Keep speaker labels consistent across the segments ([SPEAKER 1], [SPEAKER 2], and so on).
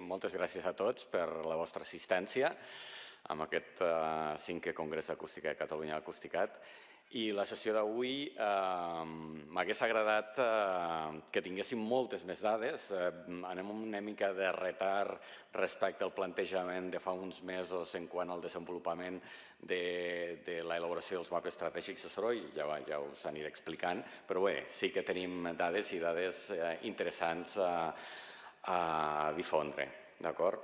[SPEAKER 1] moltes gràcies a tots per la vostra assistència en aquest 5è Congrés d'Acústica de Catalunya Acústicat. I la sessió d'avui m'hagués agradat que tinguéssim moltes més dades. Anem una mica de retard respecte al plantejament de fa uns mesos en quant al desenvolupament de l'elaboració dels mapes estratègics de soroll, ja us aniré explicant, però bé, sí que tenim dades i dades interessants a difondre, d'acord?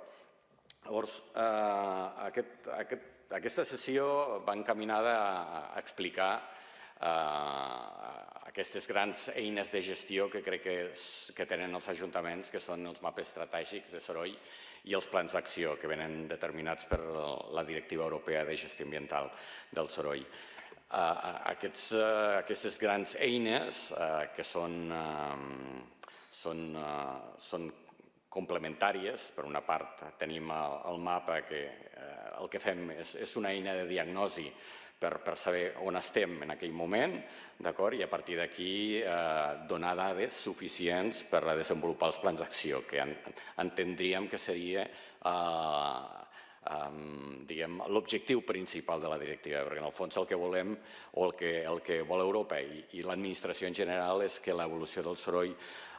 [SPEAKER 1] Llavors, aquesta sessió va encaminada a explicar aquestes grans eines de gestió que crec que tenen els ajuntaments, que són els mapes estratègics de soroll i els plans d'acció que venen determinats per la Directiva Europea de Gestió Ambiental del Soroll. Aquestes grans eines que són complementàries. Per una part, tenim el mapa que el que fem és una eina de diagnosi per saber on estem en aquell moment, d'acord? I a partir d'aquí donar dades suficients per desenvolupar els plans d'acció, que entendríem que seria l'objectiu principal de la directiva, perquè en el fons el que volem o el que vol Europa i l'administració en general és que l'evolució del soroll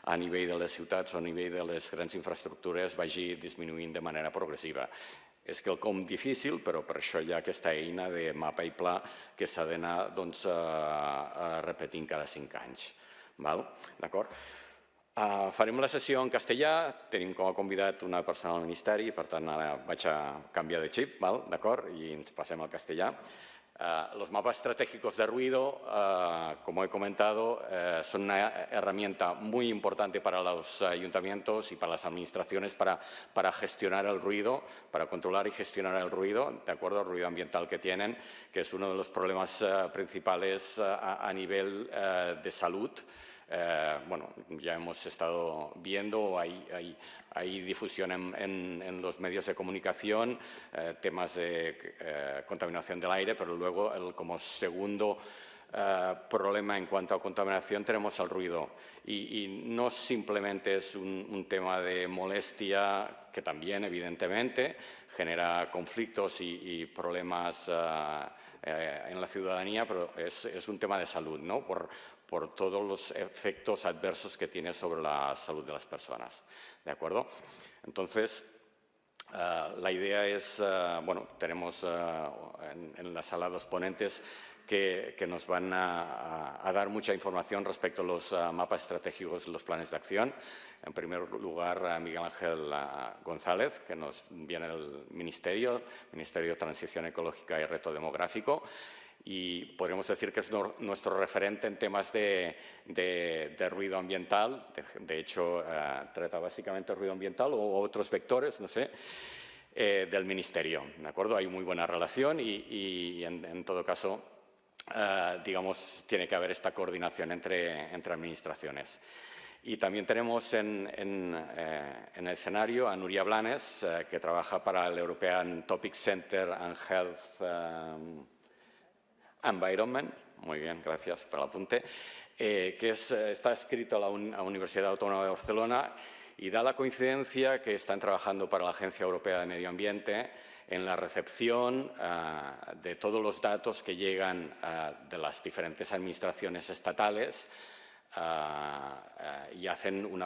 [SPEAKER 1] a nivell de les ciutats o a nivell de les grans infraestructures vagi disminuint de manera progressiva. És quelcom difícil, però per això hi ha aquesta eina de mapa i pla que s'ha d'anar repetint cada 5 anys. D'acord? Farem la sessió en castellà, tenim com a convidat una persona del Ministeri, per tant ara vaig a canviar de xip, d'acord? I ens passem al castellà. Los mapas estratégicos de ruido, como he comentado, son una herramienta muy importante para los ayuntamientos y para las administraciones para gestionar el ruido, para controlar y gestionar el ruido, ¿de acuerdo? El ruido ambiental que tienen, que es uno de los problemas principales a nivel de salud. Bueno, ya hemos estado viendo, hay difusión en los medios de comunicación, temas de contaminación del aire, pero luego como segundo problema en cuanto a contaminación tenemos el ruido. Y no simplemente es un tema de molestia, que también evidentemente genera conflictos y problemas en la ciudadanía, pero es un tema de salud, ¿no? Por todos los efectos adversos que tiene sobre la salud de las personas. ¿De acuerdo? Entonces, la idea es, bueno, tenemos en la sala dos ponentes que nos van a dar mucha información respecto a los mapas estratégicos y los planes de acción. En primer lugar, Miguel Ángel González, que nos viene del Ministerio de Transición Ecológica y Reto Demográfico. Y podríamos decir que es nuestro referente en temas de ruido ambiental. De hecho, trata básicamente ruido ambiental o otros vectores, no sé, del Ministerio. ¿De acuerdo? Hay muy buena relación y en todo caso, digamos, tiene que haber esta coordinación entre administraciones. Y también tenemos en el escenario a Nuria Blanes, que trabaja para el European Topic Center and Health Environment, muy bien, gracias por el apunte, que está adscrito a la Universidad Autónoma de Barcelona y da la coincidencia que están trabajando para la Agencia Europea de Medio Ambiente en la recepción de todos los datos que llegan de las diferentes administraciones estatales y hacen una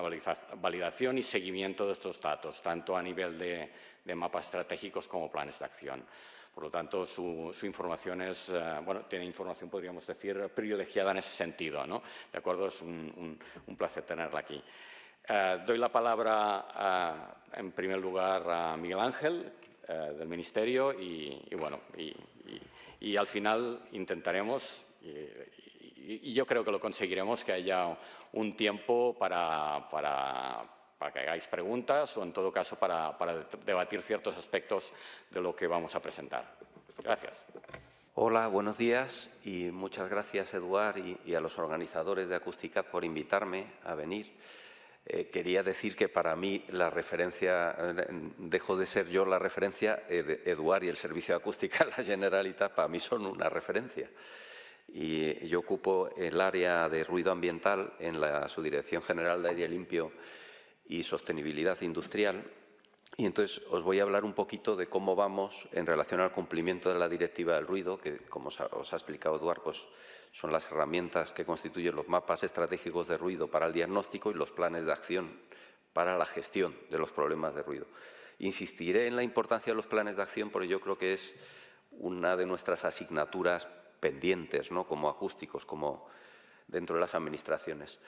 [SPEAKER 1] validación y seguimiento de estos datos, tanto a nivel de mapas estratégicos como planes de acción. Por lo tanto, su información es, bueno, tiene información, podríamos decir, privilegiada en ese sentido, ¿no? ¿De acuerdo? Es un placer tenerla aquí. Doy la palabra, en primer lugar, a Miguel Ángel, del Ministerio, y bueno, y al final intentaremos, y yo creo que lo conseguiremos, que haya un tiempo para que hagáis preguntas o, en todo caso, para debatir ciertos aspectos de lo que vamos a presentar. Gracias.
[SPEAKER 2] Hola, buenos días y muchas gracias, Eduard, y a los organizadores de Acústica por invitarme a venir. Quería decir que para mí la referencia, dejo de ser yo la referencia, Eduard y el Servicio de Acústica, la Generalitat, para mí son una referencia. Y yo ocupo el área de ruido ambiental en la Subdirección General de Aire Limpio y Sostenibilidad Industrial Y entonces os voy a hablar un poquito de cómo vamos en relación al cumplimiento de la Directiva del Ruido, que, como os ha explicado Eduard, pues son las herramientas que constituyen los mapas estratégicos de ruido para el diagnóstico y los planes de acción para la gestión de los problemas de ruido. Insistiré en la importancia de los planes de acción porque yo creo que es una de nuestras asignaturas pendientes, ¿no?, como acústicos, como dentro de las administraciones.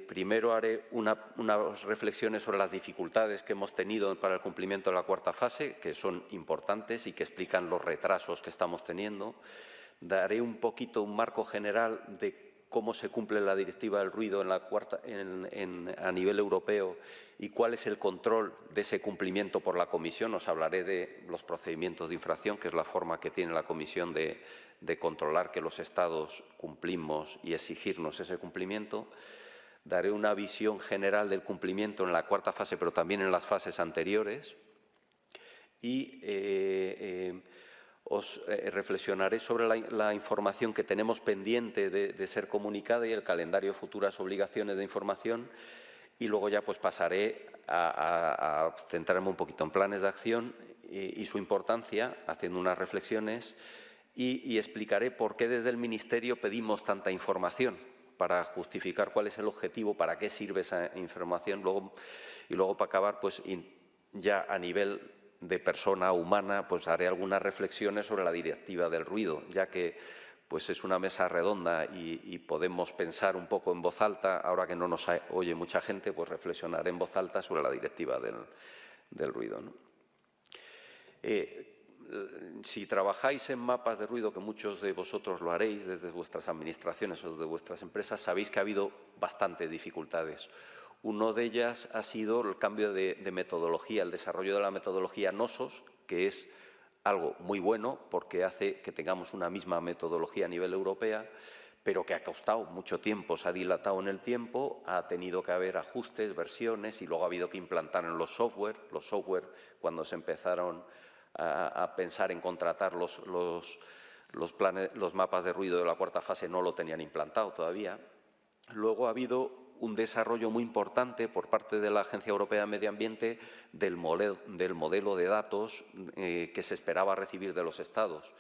[SPEAKER 2] Primero haré unas reflexiones sobre las dificultades que hemos tenido para el cumplimiento de la cuarta fase, que son importantes y que explican los retrasos que estamos teniendo. Daré un poquito un marco general de cómo se cumple la directiva del ruido a nivel europeo y cuál es el control de ese cumplimiento por la Comisión. Os hablaré de los procedimientos de infracción, que es la forma que tiene la Comisión de controlar que los Estados cumplimos y exigirnos ese cumplimiento. Daré una visión general del cumplimiento en la cuarta fase, pero también en las fases anteriores. Y os reflexionaré sobre la información que tenemos pendiente de ser comunicada y el calendario de futuras obligaciones de información. Y luego ya pues pasaré a centrarme un poquito en planes de acción y su importancia, haciendo unas reflexiones, y explicaré por qué desde el Ministerio pedimos tanta información para justificar cuál es el objetivo, para qué sirve esa información. Y luego, para acabar, pues ya a nivel de persona humana, pues haré algunas reflexiones sobre la directiva del ruido, ya que pues es una mesa redonda y podemos pensar un poco en voz alta. Ahora que no nos oye mucha gente, pues reflexionaré en voz alta sobre la directiva del ruido, ¿no? Si trabajáis en mapas de ruido, que muchos de vosotros lo haréis desde vuestras administraciones o de vuestras empresas, sabéis que ha habido bastantes dificultades. Una de ellas ha sido el cambio de metodología, el desarrollo de la metodología NOSOS, que es algo muy bueno porque hace que tengamos una misma metodología a nivel europeo, pero que ha costado mucho tiempo, se ha dilatado en el tiempo, ha tenido que haber ajustes, versiones, y luego ha habido que implantar en los software. Los software, cuando se empezaron a pensar en contratar los mapas de ruido de la cuarta fase, no lo tenían implantado todavía. Luego ha habido un desarrollo muy importante por parte de la Agencia Europea de Medio Ambiente del modelo de datos que se esperaba recibir de los Estados.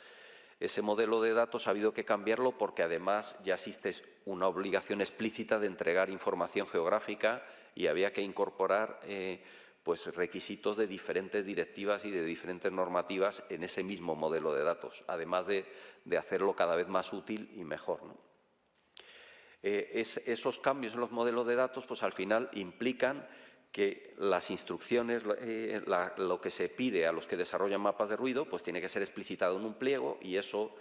[SPEAKER 2] Ese modelo de datos ha habido que cambiarlo porque además ya existe una obligación explícita de entregar información geográfica y había que incorporar pues requisitos de diferentes directivas y de diferentes normativas en ese mismo modelo de datos, además de hacerlo cada vez más útil y mejor, ¿no? Esos cambios en los modelos de datos, pues al final implican que las instrucciones, lo que se pide a los que desarrollan mapas de ruido, pues tiene que ser explicitado en un pliego, y eso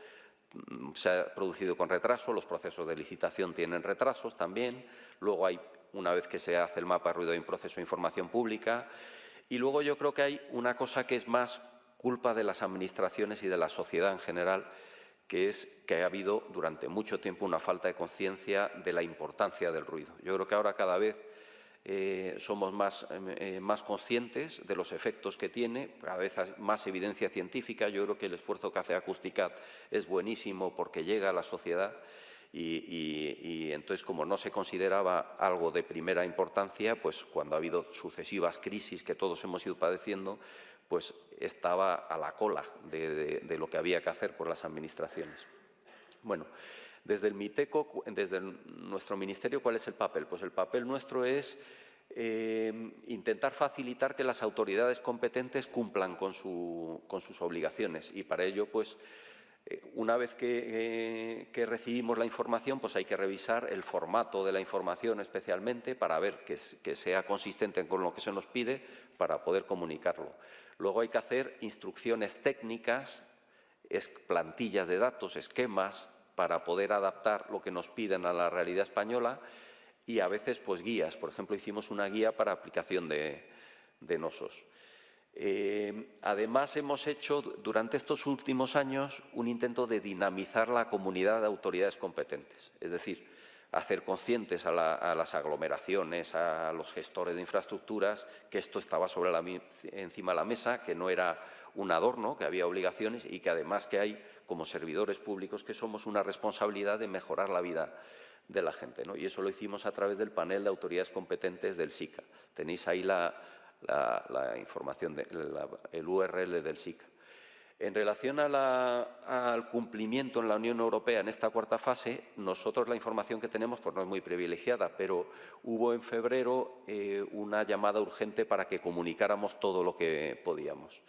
[SPEAKER 2] se ha producido con retraso. Los procesos de licitación tienen retrasos también. Luego hay, una vez que se hace el mapa de ruido, hay un proceso de información pública. Y luego yo creo que hay una cosa que es más culpa de las administraciones y de la sociedad en general, que es que ha habido durante mucho tiempo una falta de conciencia de la importancia del ruido. Yo creo que ahora cada vez somos más conscientes de los efectos que tiene, cada vez hay más evidencia científica. Yo creo que el esfuerzo que hace Acústica es buenísimo porque llega a la sociedad y entonces, como no se consideraba algo de primera importancia, pues cuando ha habido sucesivas crisis que todos hemos ido padeciendo, pues estaba a la cola de lo que había que hacer por las administraciones. Bueno, desde el MITECO, desde nuestro ministerio, ¿cuál es el papel? Pues el papel nuestro es intentar facilitar que las autoridades competentes cumplan con sus obligaciones, y para ello, pues, una vez que recibimos la información, pues hay que revisar el formato de la información especialmente para ver que sea consistente con lo que se nos pide para poder comunicarlo. Luego hay que hacer instrucciones técnicas, plantillas de datos, esquemas, para poder adaptar lo que nos piden a la realidad española, y a veces pues guías. Por ejemplo, hicimos una guía para aplicación de NOSOS. Además, hemos hecho durante estos últimos años un intento de dinamizar la comunidad de autoridades competentes, es decir, hacer conscientes a las aglomeraciones, a los gestores de infraestructuras, que esto estaba encima de la mesa, que no era un adorno, que había obligaciones y que además que hay, como servidores públicos que somos, una responsabilidad de mejorar la vida de la gente, ¿no? Y eso lo hicimos a través del panel de autoridades competentes del SICA. Tenéis ahí la la información, el URL del SICA. En relación al cumplimiento en la Unión Europea en esta cuarta fase, nosotros la información que tenemos pues no es muy privilegiada, pero hubo en febrero una llamada urgente para que comunicáramos todo lo que podíamos.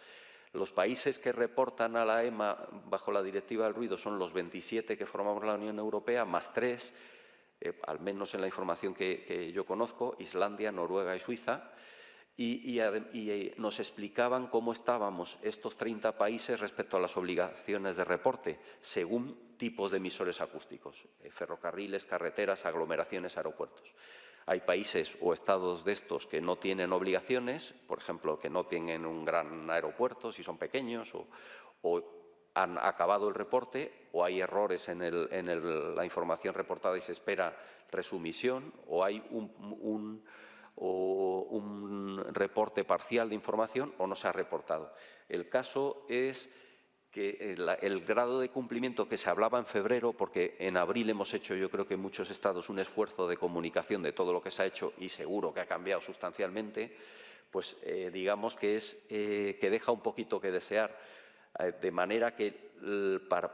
[SPEAKER 2] Los países que reportan a la EMA bajo la Directiva del Ruido son los 27 que formamos la Unión Europea, más 3, al menos en la información que yo conozco, Islandia, Noruega y Suiza. Y nos explicaban cómo estábamos estos 30 países respecto a las obligaciones de reporte, según tipos de emisores acústicos, ferrocarriles, carreteras, aglomeraciones, aeropuertos. Hay países o estados de estos que no tienen obligaciones, por ejemplo, que no tienen un gran aeropuerto, si son pequeños, o han acabado el reporte, o hay errores en la información reportada y se espera resumisión, o hay un reporte parcial de información o no se ha reportado. El caso es que el grado de cumplimiento que se hablaba en febrero, porque en abril hemos hecho, yo creo que en muchos estados, un esfuerzo de comunicación de todo lo que se ha hecho y seguro que ha cambiado sustancialmente, pues digamos que que deja un poquito que desear, de manera que,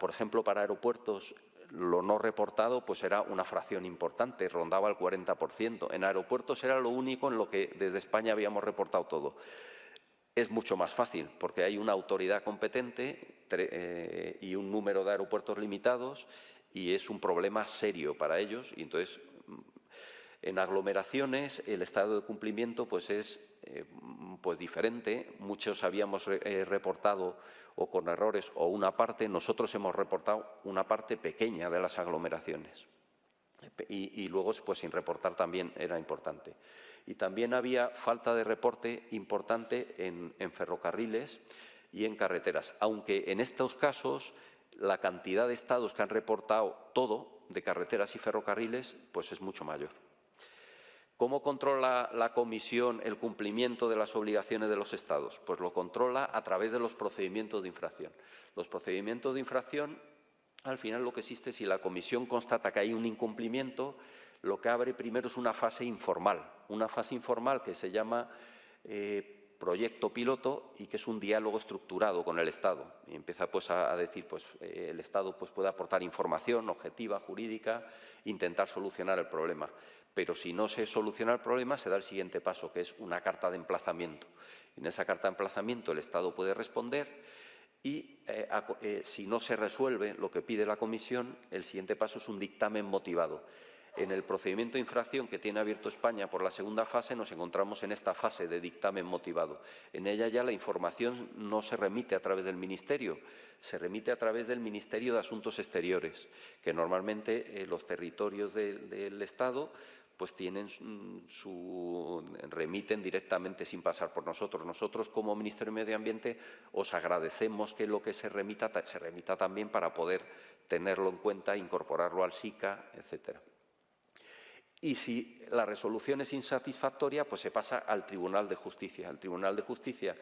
[SPEAKER 2] por ejemplo, para aeropuertos, lo no reportado pues era una fracción importante, rondaba el 40%. En aeropuertos era lo único en lo que desde España habíamos reportado todo. Es mucho más fácil porque hay una autoridad competente y un número de aeropuertos limitados y es un problema serio para ellos. Y entonces, en aglomeraciones, el estado de cumplimiento pues es pues diferente. Muchos habíamos reportado o con errores o una parte, nosotros hemos reportado una parte pequeña de las aglomeraciones. Y luego, pues sin reportar también era importante. Y también había falta de reporte importante en ferrocarriles y en carreteras, aunque en estos casos la cantidad de estados que han reportado todo de carreteras y ferrocarriles pues es mucho mayor. ¿Cómo controla la Comisión el cumplimiento de las obligaciones de los Estados? Pues lo controla a través de los procedimientos de infracción. Los procedimientos de infracción, al final lo que existe, si la Comisión constata que hay un incumplimiento, lo que abre primero es una fase informal que se llama proyecto piloto y que es un diálogo estructurado con el Estado. Y empieza pues a decir, pues el Estado pues, puede aportar información objetiva, jurídica, intentar solucionar el problema. Pero si no se soluciona el problema, se da el siguiente paso, que es una carta de emplazamiento. En esa carta de emplazamiento el Estado puede responder y si no se resuelve lo que pide la Comisión, el siguiente paso es un dictamen motivado. En el procedimiento de infracción que tiene abierto España por la segunda fase nos encontramos en esta fase de dictamen motivado. En ella ya la información no se remite a través del Ministerio, se remite a través del Ministerio de Asuntos Exteriores, que normalmente los territorios del Estado pues remiten directamente sin pasar por nosotros. Nosotros, como Ministerio de Medio Ambiente, os agradecemos que lo que se remita también para poder tenerlo en cuenta, incorporarlo al SICA, etcétera. Y si la resolución es insatisfactoria, pues se pasa al Tribunal de Justicia. El Tribunal de Justicia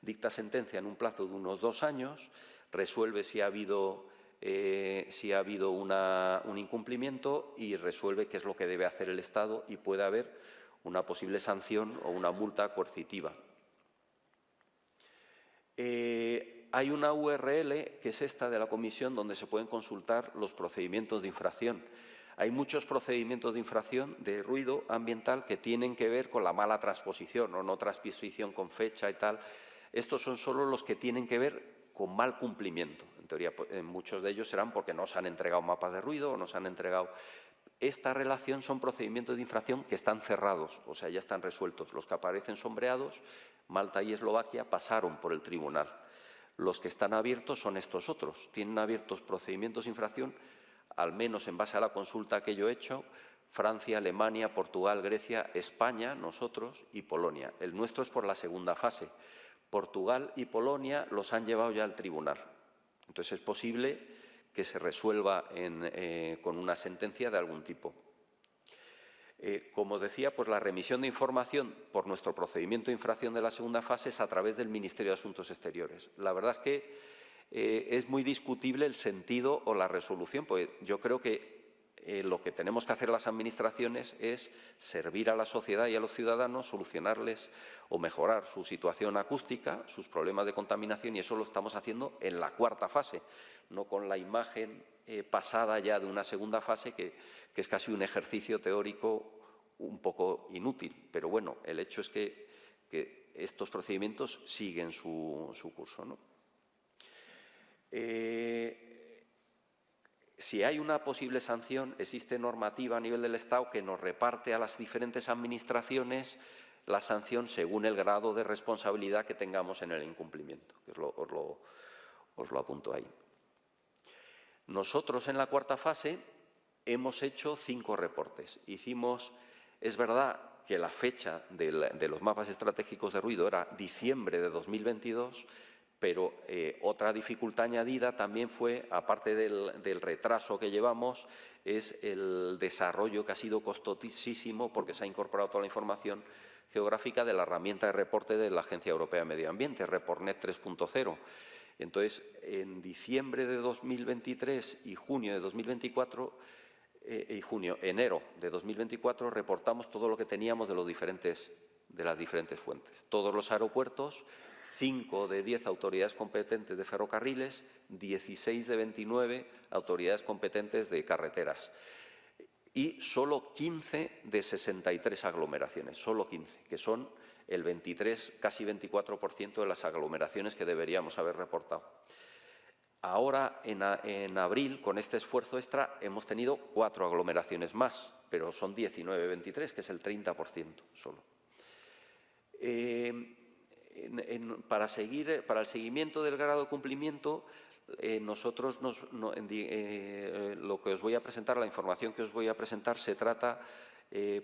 [SPEAKER 2] dicta sentencia en un plazo de unos 2 años, resuelve si ha habido un incumplimiento y resuelve qué es lo que debe hacer el Estado y puede haber una posible sanción o una multa coercitiva. Hay una URL, que es esta de la Comisión, donde se pueden consultar los procedimientos de infracción. Hay muchos procedimientos de infracción de ruido ambiental que tienen que ver con la mala transposición o no transposición con fecha y tal. Estos son solo los que tienen que ver con mal cumplimiento. En teoría, muchos de ellos serán porque no se han entregado mapas de ruido o no se han entregado. Esta relación son procedimientos de infracción que están cerrados, o sea, ya están resueltos. Los que aparecen sombreados, Malta y Eslovaquia, pasaron por el tribunal. Los que están abiertos son estos otros. Tienen abiertos procedimientos de infracción, al menos en base a la consulta que yo he hecho, Francia, Alemania, Portugal, Grecia, España, nosotros y Polonia. El nuestro es por la segunda fase. Portugal y Polonia los han llevado ya al tribunal. Entonces es posible que se resuelva con una sentencia de algún tipo. Como os decía, pues la remisión de información por nuestro procedimiento de infracción de la segunda fase es a través del Ministerio de Asuntos Exteriores. La verdad es que es muy discutible el sentido o la resolución, porque yo creo que lo que tenemos que hacer las administraciones es servir a la sociedad y a los ciudadanos, solucionarles o mejorar su situación acústica, sus problemas de contaminación, y eso lo estamos haciendo en la cuarta fase, no con la imagen pasada ya de una segunda fase que es casi un ejercicio teórico un poco inútil. Pero bueno, el hecho es que estos procedimientos siguen su curso, ¿no? Si hay una posible sanción, existe normativa a nivel del Estado que nos reparte a las diferentes administraciones la sanción según el grado de responsabilidad que tengamos en el incumplimiento, que os lo apunto ahí. Nosotros en la cuarta fase hemos hecho 5 reportes. Es verdad que la fecha de los mapas estratégicos de ruido era diciembre de 2022, pero otra dificultad añadida también fue, aparte del retraso que llevamos, es el desarrollo que ha sido costosísimo porque se ha incorporado toda la información geográfica de la herramienta de reporte de la Agencia Europea de Medio Ambiente, ReportNet 3.0. Entonces, en diciembre de 2023 y junio de 2024, enero de 2024, reportamos todo lo que teníamos de las diferentes fuentes. Todos los aeropuertos, 5 de 10 autoridades competentes de ferrocarriles, 16 de 29 autoridades competentes de carreteras y solo 15 de 63 aglomeraciones, solo 15, que son el 23, casi 24% de las aglomeraciones que deberíamos haber reportado. Ahora, en abril, con este esfuerzo extra, hemos tenido 4 aglomeraciones más, pero son 19-23, que es el 30% solo. Para el seguimiento del grado de cumplimiento, nosotros lo que os voy a presentar, la información que os voy a presentar, se trata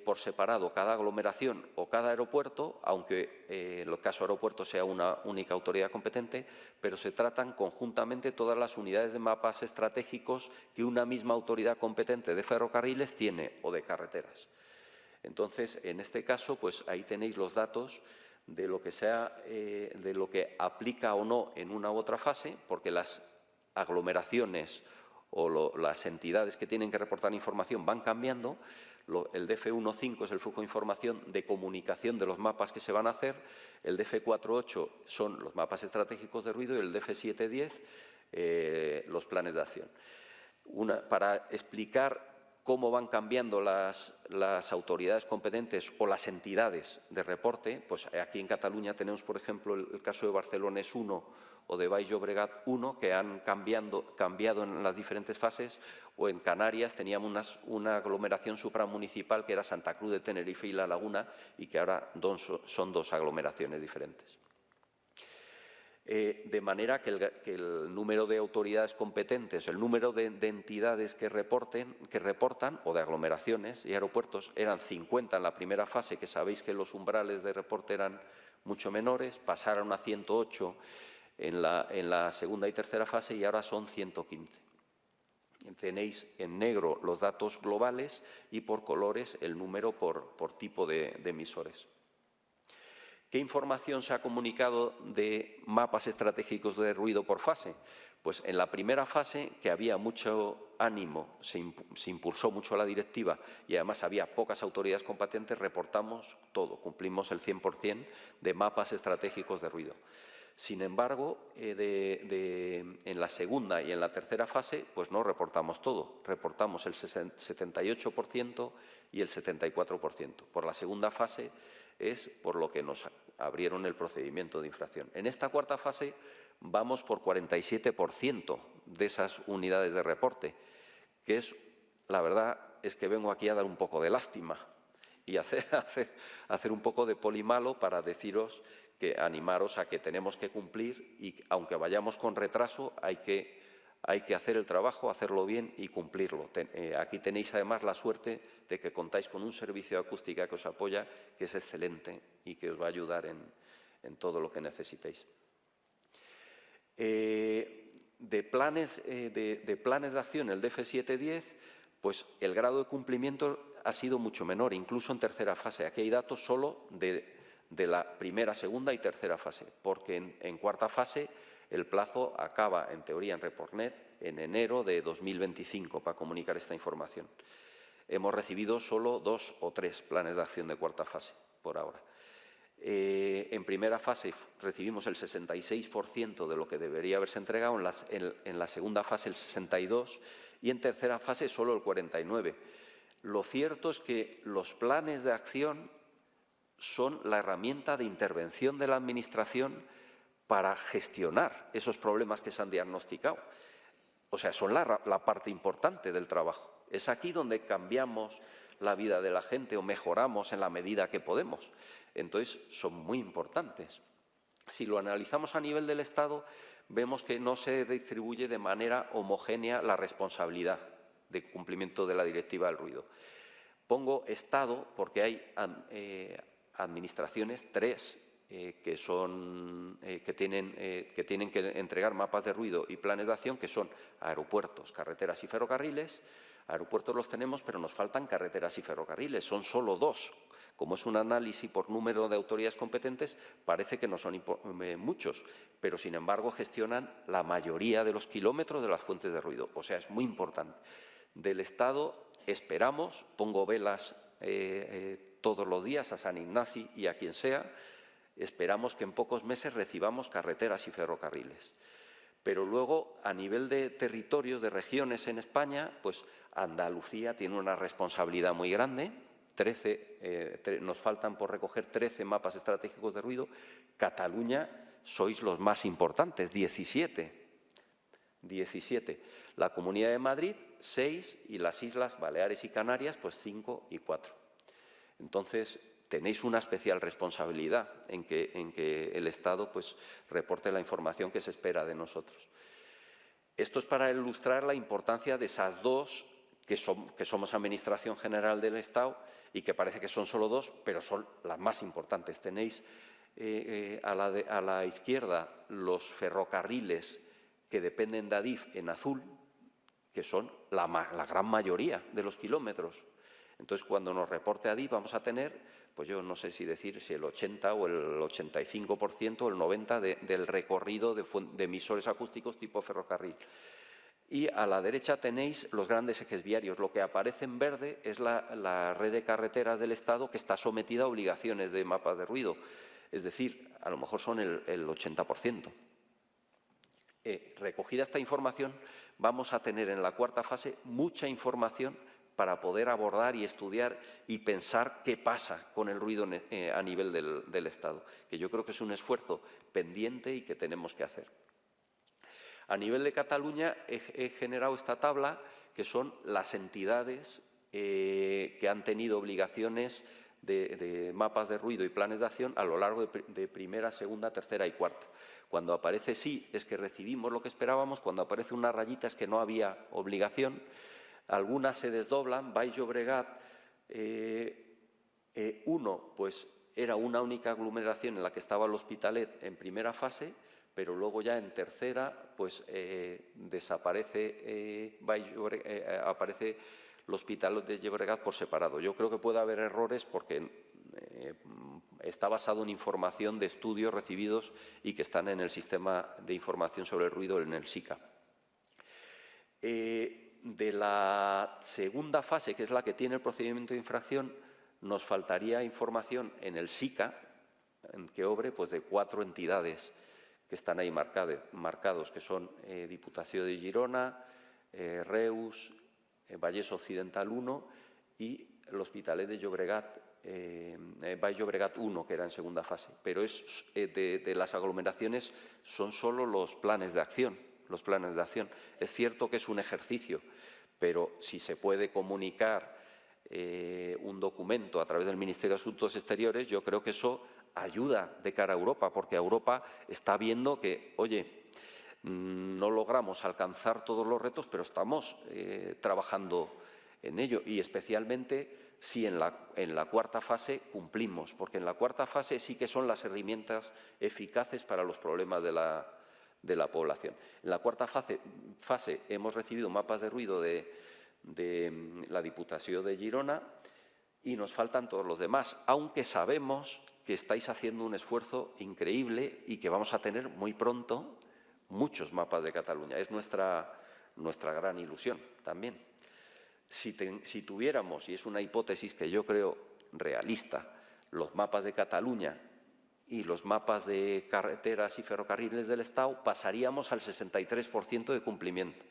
[SPEAKER 2] por separado cada aglomeración o cada aeropuerto, aunque en el caso aeropuerto sea una única autoridad competente, pero se tratan conjuntamente todas las unidades de mapas estratégicos que una misma autoridad competente de ferrocarriles tiene o de carreteras. Entonces, en este caso, pues ahí tenéis los datos de lo que aplica o no en una u otra fase, porque las aglomeraciones o las entidades que tienen que reportar información van cambiando. El DF1.5 es el flujo de información de comunicación de los mapas que se van a hacer, el DF4.8 son los mapas estratégicos de ruido y el DF7.10 los planes de acción. Para explicar cómo van cambiando las autoridades competentes o las entidades de reporte, pues aquí en Cataluña tenemos, por ejemplo, el caso de Barcelones 1 o de Baix Llobregat 1, que han cambiado en las diferentes fases, o en Canarias teníamos una aglomeración supramunicipal que era Santa Cruz de Tenerife y La Laguna, y que ahora son 2 aglomeraciones diferentes. De manera que el número de autoridades competentes, el número de entidades que reportan, o de aglomeraciones y aeropuertos, eran 50 en la primera fase, que sabéis que los umbrales de reporte eran mucho menores, pasaron a 108 en la segunda y tercera fase y ahora son 115. Tenéis en negro los datos globales y por colores el número por tipo de emisores. ¿Qué información se ha comunicado de mapas estratégicos de ruido por fase? Pues en la primera fase, que había mucho ánimo, se impulsó mucho la directiva y además había pocas autoridades competentes, reportamos todo, cumplimos el 100% de mapas estratégicos de ruido. Sin embargo, en la segunda y en la tercera fase, pues no reportamos todo, reportamos el 78% y el 74%. Por la segunda fase es por lo que nos abrieron el procedimiento de infracción. En esta cuarta fase vamos por 47% de esas unidades de reporte, que es, la verdad, es que vengo aquí a dar un poco de lástima y hacer un poco de polimalo para deciros que animaros a que tenemos que cumplir y aunque vayamos con retraso hay que hacer el trabajo, hacerlo bien y cumplirlo. Aquí tenéis además la suerte de que contáis con un servicio de acústica que os apoya, que es excelente y que os va a ayudar en todo lo que necesitéis. De planes de acción, el DF7.10, pues el grado de cumplimiento ha sido mucho menor, incluso en tercera fase. Aquí hay datos solo de la primera, segunda y tercera fase, porque en cuarta fase el plazo acaba, en teoría, en ReportNet en enero de 2025 para comunicar esta información. Hemos recibido solo 2 o 3 planes de acción de cuarta fase por ahora. En primera fase recibimos el 66% de lo que debería haberse entregado, en la segunda fase el 62% y en tercera fase solo el 49%. Lo cierto es que los planes de acción son la herramienta de intervención de la Administración para gestionar esos problemas que se han diagnosticado. O sea, son la parte importante del trabajo. Es aquí donde cambiamos la vida de la gente o mejoramos en la medida que podemos. Entonces, son muy importantes. Si lo analizamos a nivel del Estado, vemos que no se distribuye de manera homogénea la responsabilidad de cumplimiento de la Directiva del Ruido. Pongo Estado porque hay administraciones, 3, que tienen que entregar mapas de ruido y planes de acción, que son aeropuertos, carreteras y ferrocarriles. Aeropuertos los tenemos, pero nos faltan carreteras y ferrocarriles. Son solo 2. Como es un análisis por número de autoridades competentes, parece que no son muchos, pero sin embargo gestionan la mayoría de los kilómetros de las fuentes de ruido. O sea, es muy importante. Del Estado esperamos, pongo velas todos los días a San Ignacio y a quien sea, esperamos que en pocos meses recibamos carreteras y ferrocarriles. Pero luego, a nivel de territorios, de regiones en España, pues Andalucía tiene una responsabilidad muy grande. Nos faltan por recoger 13 mapas estratégicos de ruido. Cataluña sois los más importantes, 17. La Comunidad de Madrid, 6, y las Islas Baleares y Canarias, pues 5 y 4. Entonces, tenéis una especial responsabilidad en que el Estado pues, reporte la información que se espera de nosotros. Esto es para ilustrar la importancia de esas 2, que somos Administración General del Estado y que parece que son solo 2, pero son las más importantes. Tenéis a la izquierda los ferrocarriles que dependen de Adif en azul, que son la gran mayoría de los kilómetros. Entonces, cuando nos reporte Adif vamos a tener, pues yo no sé si decir si el 80 o el 85% o el 90% del recorrido de emisores acústicos tipo ferrocarril. Y a la derecha tenéis los grandes ejes viarios. Lo que aparece en verde es la red de carreteras del Estado que está sometida a obligaciones de mapas de ruido. Es decir, a lo mejor son el 80%. Recogida esta información, vamos a tener en la cuarta fase mucha información para poder abordar y estudiar y pensar qué pasa con el ruido a nivel del Estado, que yo creo que es un esfuerzo pendiente y que tenemos que hacer. A nivel de Cataluña he generado esta tabla, que son las entidades que han tenido obligaciones de mapas de ruido y planes de acción a lo largo de primera, segunda, tercera y cuarta. Cuando aparece sí es que recibimos lo que esperábamos, cuando aparece una rayita es que no había obligación. Algunas se desdoblan. Baix Llobregat 1, pues era una única aglomeración en la que estaba el Hospitalet en primera fase, pero luego ya en tercera pues desaparece aparece el Hospitalet de Llobregat por separado. Yo creo que puede haber errores porque está basado en información de estudios recibidos y que están en el sistema de información sobre el ruido, en el SICA. De la segunda fase, que es la que tiene el procedimiento de infracción, nos faltaría información en el SICA, en que obre pues de 4 entidades que están ahí marcados, que son Diputación de Girona, Reus, Vallès Occidental 1 y el Hospitalet de Llobregat, Baix Llobregat 1, que era en segunda fase. Pero de las aglomeraciones son solo los planes de acción. Es cierto que es un ejercicio, pero si se puede comunicar un documento a través del Ministerio de Asuntos Exteriores, yo creo que eso ayuda de cara a Europa, porque Europa está viendo que, oye, no logramos alcanzar todos los retos, pero estamos trabajando en ello, y especialmente si en la cuarta fase cumplimos, porque en la cuarta fase sí que son las herramientas eficaces para los problemas de la población. En la cuarta fase hemos recibido mapas de ruido de la Diputación de Girona y nos faltan todos los demás, aunque sabemos que estáis haciendo un esfuerzo increíble y que vamos a tener muy pronto muchos mapas de Cataluña. Es nuestra nuestra gran ilusión también. Si tuviéramos, y es una hipótesis que yo creo realista, los mapas de Cataluña y los mapas de carreteras y ferrocarriles del Estado, pasaríamos al 63% de cumplimiento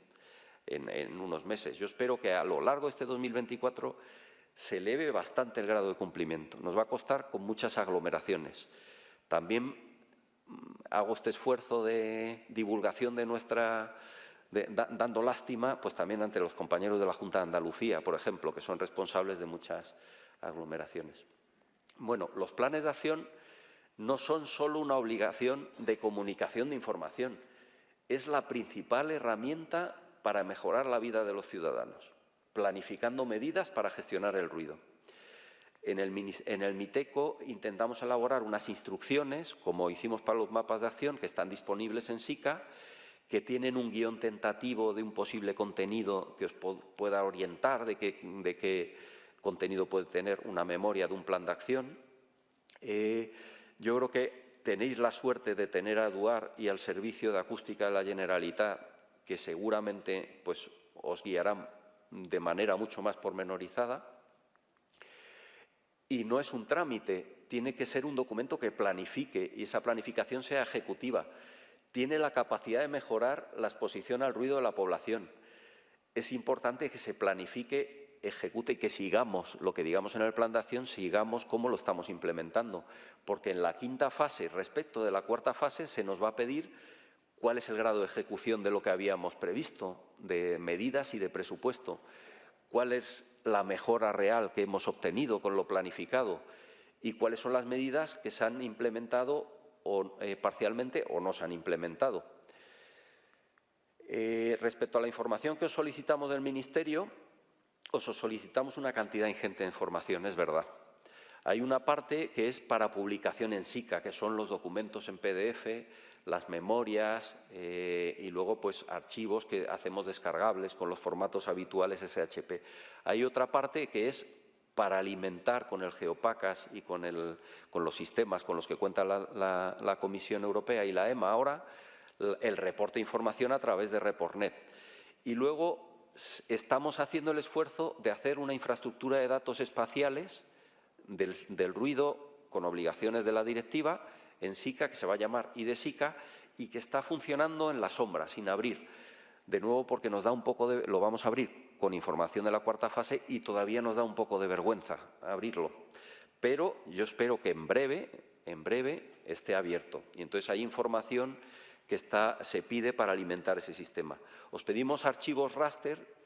[SPEAKER 2] en unos meses. Yo espero que a lo largo de este 2024 se eleve bastante el grado de cumplimiento. Nos va a costar con muchas aglomeraciones. También hago este esfuerzo de divulgación de dando lástima, pues también ante los compañeros de la Junta de Andalucía, por ejemplo, que son responsables de muchas aglomeraciones. Bueno, los planes de acción no son solo una obligación de comunicación de información, es la principal herramienta para mejorar la vida de los ciudadanos, planificando medidas para gestionar el ruido. En el MITECO intentamos elaborar unas instrucciones, como hicimos para los mapas de acción, que están disponibles en SICA, que tienen un guión tentativo de un posible contenido que os pueda orientar de qué contenido puede tener una memoria de un plan de acción. Yo creo que tenéis la suerte de tener a Eduard y al Servicio de Acústica de la Generalitat, que seguramente pues, os guiarán de manera mucho más pormenorizada. Y no es un trámite, tiene que ser un documento que planifique y esa planificación sea ejecutiva. Tiene la capacidad de mejorar la exposición al ruido de la población. Es importante que se planifique, ejecute y que sigamos lo que digamos en el plan de acción, sigamos cómo lo estamos implementando. Porque en la quinta fase, respecto de la cuarta fase, se nos va a pedir cuál es el grado de ejecución de lo que habíamos previsto, de medidas y de presupuesto. Cuál es la mejora real que hemos obtenido con lo planificado y cuáles son las medidas que se han implementado parcialmente o no se han implementado. Respecto a la información que os solicitamos del Ministerio, os solicitamos una cantidad ingente de información, es verdad. Hay una parte que es para publicación en SICA, que son los documentos en PDF, las memorias y luego pues archivos que hacemos descargables con los formatos habituales SHP. Hay otra parte que es para alimentar con el Geopacas y con los sistemas con los que cuenta la Comisión Europea y la EMA ahora, el reporte de información a través de ReportNet. Y luego estamos haciendo el esfuerzo de hacer una infraestructura de datos espaciales del ruido con obligaciones de la directiva en SICA, que se va a llamar IDSICA y que está funcionando en la sombra, sin abrir. De nuevo, porque nos da un poco de… Lo vamos a abrir con información de la cuarta fase y todavía nos da un poco de vergüenza abrirlo. Pero yo espero que en breve esté abierto. Y entonces hay información que se pide para alimentar ese sistema. Os pedimos archivos raster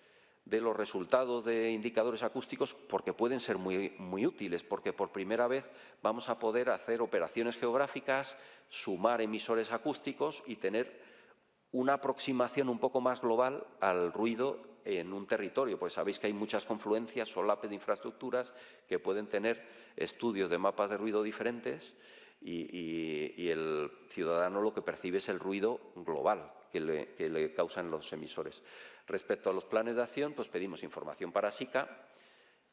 [SPEAKER 2] de los resultados de indicadores acústicos porque pueden ser muy útiles, porque por primera vez vamos a poder hacer operaciones geográficas, sumar emisores acústicos y tener una aproximación un poco más global al ruido en un territorio, pues sabéis que hay muchas confluencias, solapes de infraestructuras que pueden tener estudios de mapas de ruido diferentes y el ciudadano lo que percibe es el ruido global que le causan los emisores. Respecto a los planes de acción, pues pedimos información para SICA,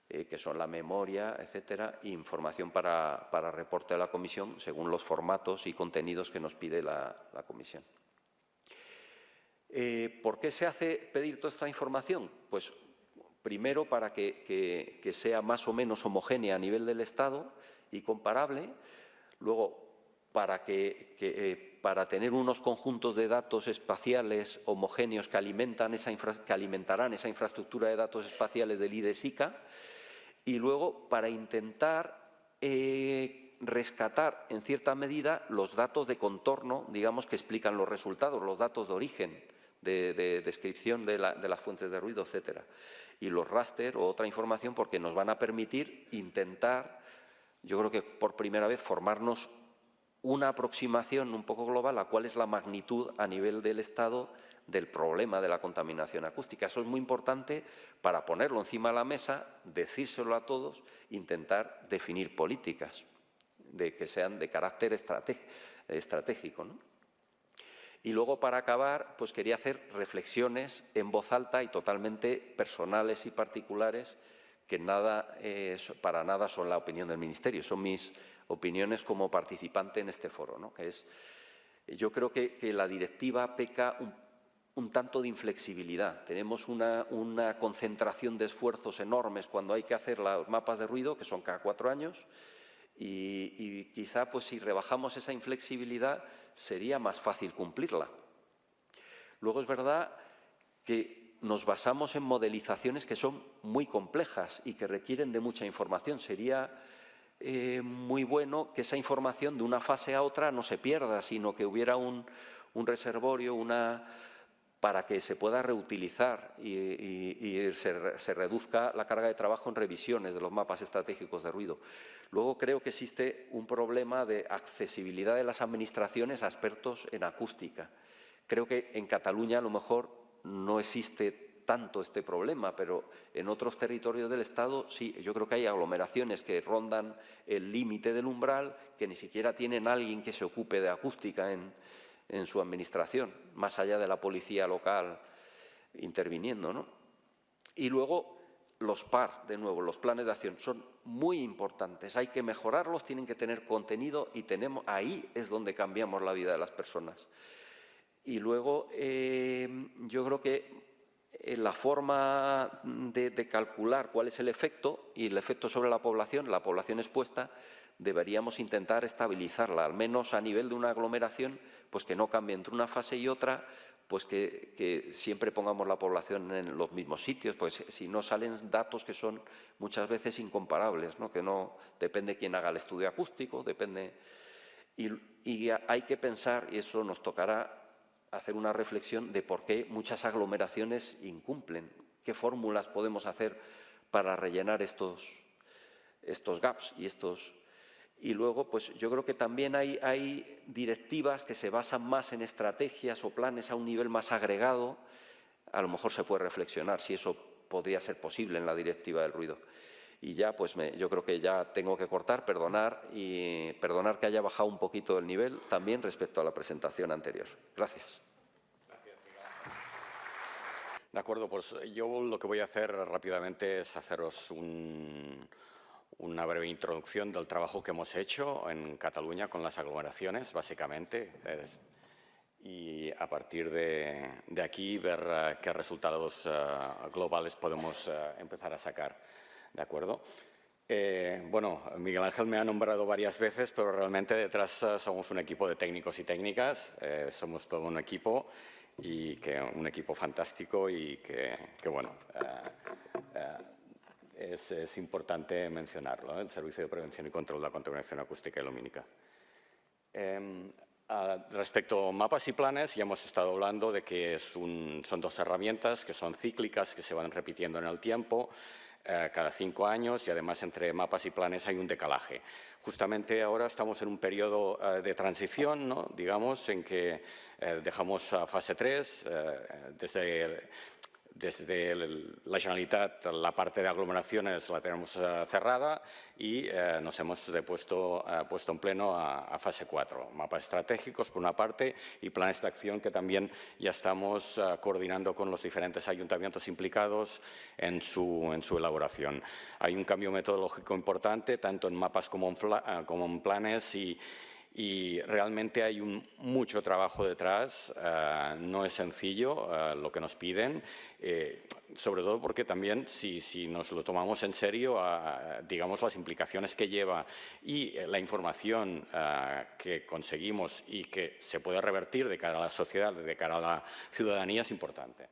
[SPEAKER 2] que son la memoria, etcétera, e información para reporte a la Comisión según los formatos y contenidos que nos pide la Comisión. ¿Por qué se hace pedir toda esta información? Pues primero para que sea más o menos homogénea a nivel del Estado y comparable. Luego, para tener unos conjuntos de datos espaciales homogéneos que alimentarán esa infraestructura de datos espaciales del IDSICA. Y luego, para intentar rescatar, en cierta medida, los datos de contorno, digamos, que explican los resultados, los datos de origen, de descripción de las fuentes de ruido, etcétera. Y los raster o otra información porque nos van a permitir intentar, yo creo que por primera vez, formarnos una aproximación un poco global a cuál es la magnitud a nivel del Estado del problema de la contaminación acústica. Eso es muy importante para ponerlo encima de la mesa, decírselo a todos, intentar definir políticas que sean de carácter estratégico, ¿no? Y luego, para acabar, pues quería hacer reflexiones en voz alta y totalmente personales y particulares que para nada son la opinión del Ministerio, son mis opiniones como participante en este foro, ¿no? Que es, yo creo que la directiva peca un tanto de inflexibilidad. Tenemos una concentración de esfuerzos enormes cuando hay que hacer los mapas de ruido, que son cada 4 años, y quizá pues, si rebajamos esa inflexibilidad sería más fácil cumplirla. Luego es verdad que nos basamos en modelizaciones que son muy complejas y que requieren de mucha información. Sería muy bueno que esa información de una fase a otra no se pierda, sino que hubiera un reservorio, para que se pueda reutilizar y se reduzca la carga de trabajo en revisiones de los mapas estratégicos de ruido. Luego creo que existe un problema de accesibilidad de las administraciones a expertos en acústica. Creo que en Cataluña a lo mejor no existe tanto este problema, pero en otros territorios del Estado sí. Yo creo que hay aglomeraciones que rondan el límite del umbral, que ni siquiera tienen alguien que se ocupe de acústica en su administración, más allá de la policía local interviniendo, ¿no? Y luego los PAR, de nuevo, los planes de acción, son muy importantes. Hay que mejorarlos, tienen que tener contenido y ahí es donde cambiamos la vida de las personas. Y luego yo creo que la forma de calcular cuál es el efecto y el efecto sobre la población expuesta, deberíamos intentar estabilizarla, al menos a nivel de una aglomeración, pues que no cambie entre una fase y otra, pues que siempre pongamos la población en los mismos sitios, pues si no salen datos que son muchas veces incomparables, ¿no? Que no depende quién haga el estudio acústico, depende. Y hay que pensar, y eso nos tocará hacer una reflexión de por qué muchas aglomeraciones incumplen, qué fórmulas podemos hacer para rellenar estos gaps y luego, pues yo creo que también hay directivas que se basan más en estrategias o planes a un nivel más agregado. A lo mejor se puede reflexionar si eso podría ser posible en la directiva del ruido. Y ya, pues yo creo que ya tengo que cortar, perdonar que haya bajado un poquito el nivel también respecto a la presentación anterior. Gracias.
[SPEAKER 1] Gracias, Miguel. De acuerdo, pues yo lo que voy a hacer rápidamente es haceros una breve introducción del trabajo que hemos hecho en Cataluña con las aglomeraciones, básicamente, y a partir de aquí ver qué resultados globales podemos empezar a sacar. ¿De acuerdo? Bueno, Miguel Ángel me ha nombrado varias veces, pero realmente detrás somos un equipo de técnicos y técnicas, somos todo un equipo y un equipo fantástico y que bueno, es importante mencionarlo, el Servicio de Prevención y Control de la Contaminación Acústica y Lumínica. Respecto a mapas y planes, ya hemos estado hablando de que son 2 herramientas que son cíclicas, que se van repitiendo en el tiempo, cada 5 años, y además entre mapas y planes hay un decalaje. Justamente ahora estamos en un periodo de transición, ¿no? Digamos, en que dejamos fase 3, desde la Generalitat la parte de aglomeraciones la tenemos cerrada y nos hemos puesto en pleno a fase 4. Mapas estratégicos por una parte y planes de acción que también ya estamos coordinando con los diferentes ayuntamientos implicados en su elaboración. Hay un cambio metodológico importante tanto en mapas como en planes y realmente hay mucho trabajo detrás, no es sencillo lo que nos piden, sobre todo porque también si nos lo tomamos en serio, digamos las implicaciones que lleva y la información que conseguimos y que se puede revertir de cara a la sociedad, de cara a la ciudadanía es importante.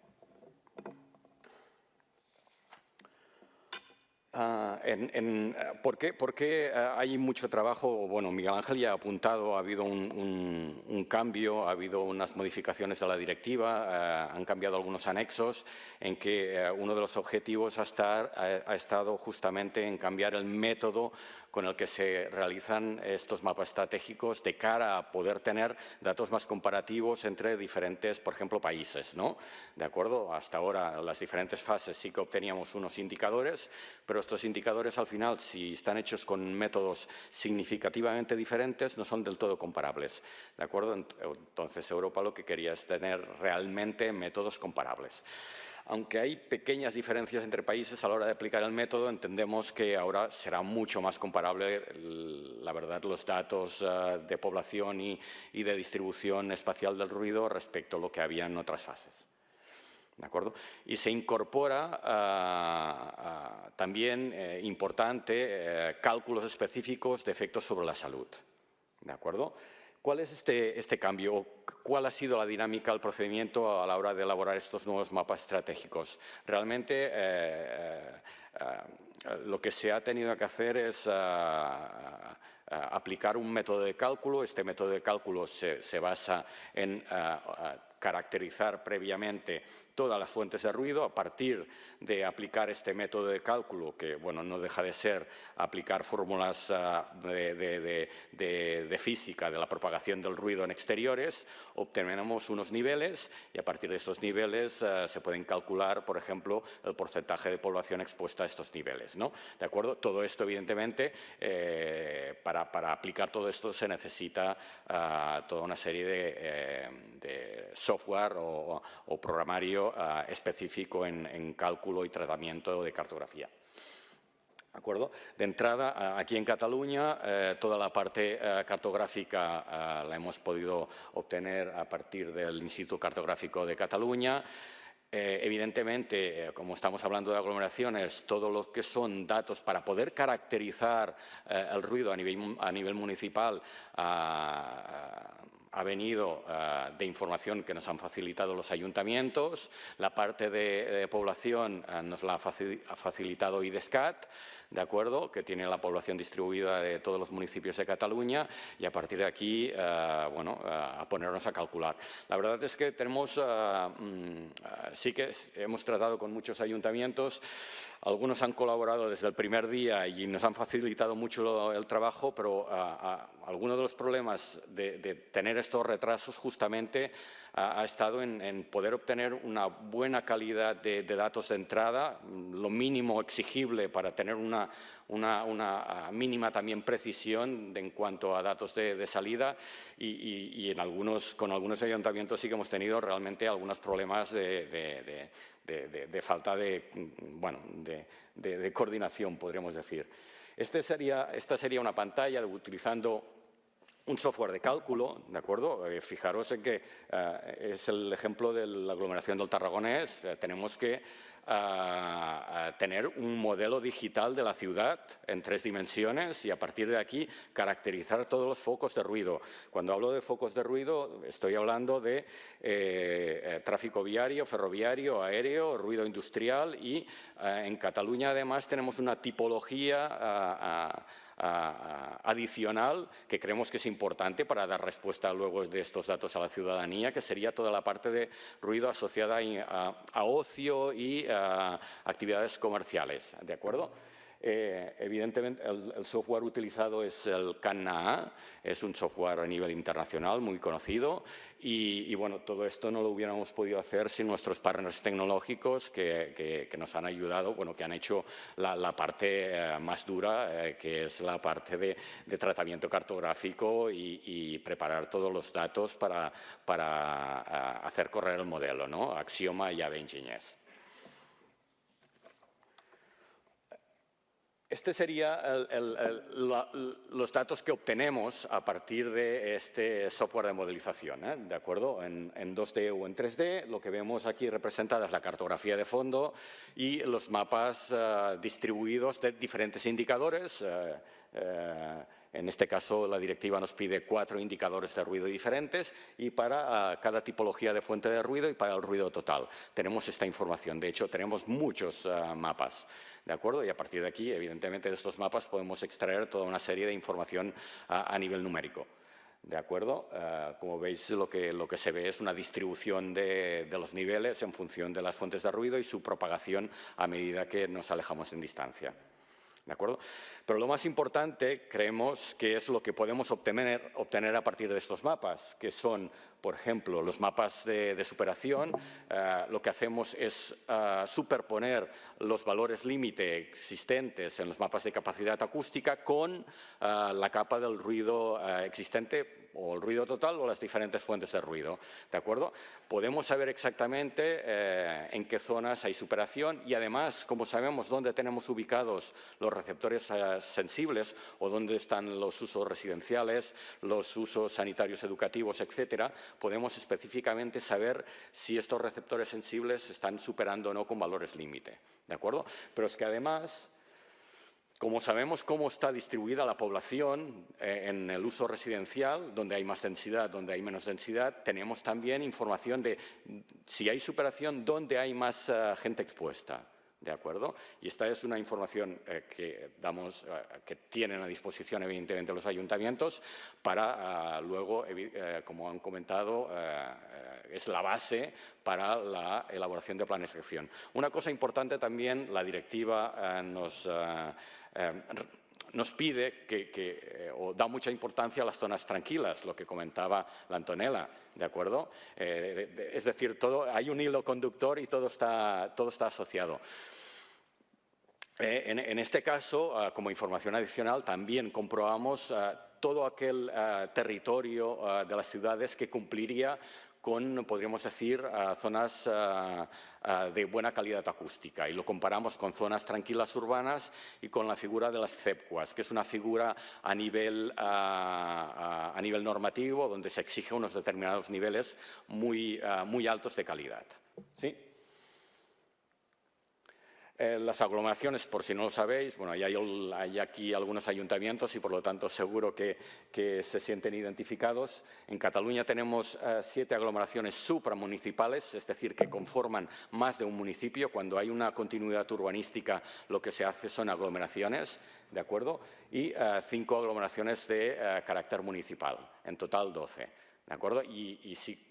[SPEAKER 1] ¿Por qué hay mucho trabajo? Bueno, Miguel Ángel ya ha apuntado, ha habido un cambio, ha habido unas modificaciones de la directiva, han cambiado algunos anexos en que uno de los objetivos ha estado justamente en cambiar el método con el que se realizan estos mapas estratégicos de cara a poder tener datos más comparativos entre diferentes, por ejemplo, países, ¿no? ¿De acuerdo? Hasta ahora, las diferentes fases sí que obteníamos unos indicadores, pero estos indicadores al final, si están hechos con métodos significativamente diferentes, no son del todo comparables. ¿De acuerdo? Entonces, Europa lo que quería es tener realmente métodos comparables. Aunque hay pequeñas diferencias entre países a la hora de aplicar el método, entendemos que ahora será mucho más comparable, la verdad, los datos de población y de distribución espacial del ruido respecto a lo que había en otras fases. ¿De acuerdo? Y se incorpora también, importante, cálculos específicos de efectos sobre la salud. ¿De acuerdo? ¿Cuál es este cambio? ¿Cuál ha sido la dinámica, el procedimiento a la hora de elaborar estos nuevos mapas estratégicos? Realmente lo que se ha tenido que hacer es aplicar un método de cálculo. Este método de cálculo se basa en caracterizar previamente todas las fuentes de ruido. A partir de aplicar este método de cálculo, que bueno, no deja de ser aplicar fórmulas de física de la propagación del ruido en exteriores, obtenemos unos niveles y a partir de estos niveles se pueden calcular, por ejemplo, el porcentaje de población expuesta a estos niveles, ¿no? ¿De acuerdo? Todo esto, evidentemente, para aplicar todo esto se necesita toda una serie de software o programario específico en cálculo y tratamiento de cartografía. ¿De acuerdo? De entrada, aquí en Cataluña, toda la parte cartográfica la hemos podido obtener a partir del Instituto Cartográfico de Cataluña. Evidentemente, como estamos hablando de aglomeraciones, todo lo que son datos para poder caracterizar el ruido a nivel municipal ha venido de información que nos han facilitado los ayuntamientos. La parte de población nos la ha facilitado IDESCAT, ¿de acuerdo?, que tiene la población distribuida de todos los municipios de Cataluña, y a partir de aquí, bueno, a ponernos a calcular. La verdad es que tenemos, sí que hemos tratado con muchos ayuntamientos. Algunos han colaborado desde el primer día y nos han facilitado mucho el trabajo, pero algunos de los problemas de tener estos retrasos justamente ha estado en poder obtener una buena calidad de datos de entrada, lo mínimo exigible para tener una mínima también precisión en cuanto a datos de salida, y con algunos ayuntamientos sí que hemos tenido realmente algunos problemas de falta de coordinación, podríamos decir. Esta sería una pantalla utilizando un software de cálculo, ¿de acuerdo? Fijaros en que es el ejemplo de la aglomeración del Tarragonés. Tenemos que tener un modelo digital de la ciudad en 3 dimensiones y a partir de aquí caracterizar todos los focos de ruido. Cuando hablo de focos de ruido estoy hablando de tráfico viario, ferroviario, aéreo, ruido industrial, y en Cataluña además tenemos una tipología adicional que creemos que es importante para dar respuesta luego de estos datos a la ciudadanía, que sería toda la parte de ruido asociada a ocio y actividades comerciales, ¿de acuerdo? Evidentemente, el software utilizado es el CanNA, es un software a nivel internacional muy conocido, y bueno, todo esto no lo hubiéramos podido hacer sin nuestros partners tecnológicos que nos han ayudado, bueno, que han hecho la parte más dura, que es la parte de tratamiento cartográfico y preparar todos los datos para hacer correr el modelo, ¿no? Axioma y Aave Enginyers. Este sería los datos que obtenemos a partir de este software de modelización, ¿de acuerdo? En 2D o en 3D, lo que vemos aquí representada es la cartografía de fondo y los mapas distribuidos de diferentes indicadores. En este caso, la directiva nos pide 4 indicadores de ruido diferentes, y para cada tipología de fuente de ruido y para el ruido total tenemos esta información. De hecho, tenemos muchos mapas, ¿de acuerdo? Y a partir de aquí, evidentemente, de estos mapas podemos extraer toda una serie de información a nivel numérico. ¿De acuerdo? Como veis, lo que se ve es una distribución de los niveles en función de las fuentes de ruido y su propagación a medida que nos alejamos en distancia. ¿De acuerdo? Pero lo más importante, creemos, que es lo que podemos obtener a partir de estos mapas, que son, por ejemplo, los mapas de superación. Lo que hacemos es superponer los valores límite existentes en los mapas de capacidad acústica con la capa del ruido existente, o el ruido total, o las diferentes fuentes de ruido, ¿de acuerdo? Podemos saber exactamente en qué zonas hay superación, y además, como sabemos dónde tenemos ubicados los receptores sensibles o dónde están los usos residenciales, los usos sanitarios educativos, etcétera, podemos específicamente saber si estos receptores sensibles están superando o no con valores límite, ¿de acuerdo? Pero es que además, como sabemos cómo está distribuida la población en el uso residencial, donde hay más densidad, donde hay menos densidad, tenemos también información de si hay superación, dónde hay más gente expuesta. ¿De acuerdo? Y esta es una información que damos, que tienen a disposición evidentemente los ayuntamientos para luego, como han comentado, es la base para la elaboración de planes de acción. Una cosa importante también, la directiva nos pide o da mucha importancia a las zonas tranquilas, lo que comentaba la Antonella, ¿de acuerdo? Es decir, hay un hilo conductor y todo está asociado. En este caso, como información adicional, también comprobamos todo aquel territorio de las ciudades que cumpliría con, podríamos decir, zonas de buena calidad acústica, y lo comparamos con zonas tranquilas urbanas y con la figura de las CEPCUAS, que es una figura a nivel normativo donde se exigen unos determinados niveles muy altos de calidad. ¿Sí? Las aglomeraciones, por si no lo sabéis, bueno, hay aquí algunos ayuntamientos y por lo tanto seguro que se sienten identificados. En Cataluña tenemos 7 aglomeraciones supramunicipales, es decir, que conforman más de un municipio. Cuando hay una continuidad urbanística, lo que se hace son aglomeraciones, ¿de acuerdo? Y 5 aglomeraciones de carácter municipal, en total 12. ¿De acuerdo? Y si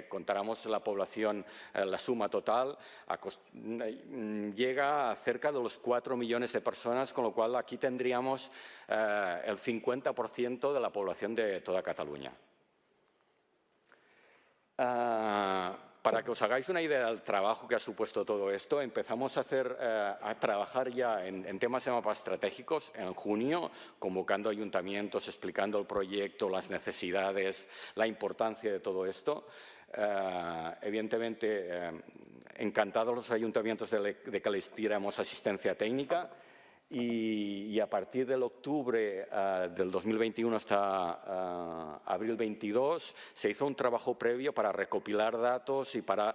[SPEAKER 1] contáramos la población, la suma total, llega a cerca de los 4 millones de personas, con lo cual aquí tendríamos el 50% de la población de toda Cataluña. Para que os hagáis una idea del trabajo que ha supuesto todo esto, empezamos a trabajar ya en temas de mapas estratégicos en junio, convocando ayuntamientos, explicando el proyecto, las necesidades, la importancia de todo esto. Evidentemente, encantados los ayuntamientos de que les diéramos asistencia técnica. Y a partir del octubre del 2021 hasta abril 22 se hizo un trabajo previo para recopilar datos y para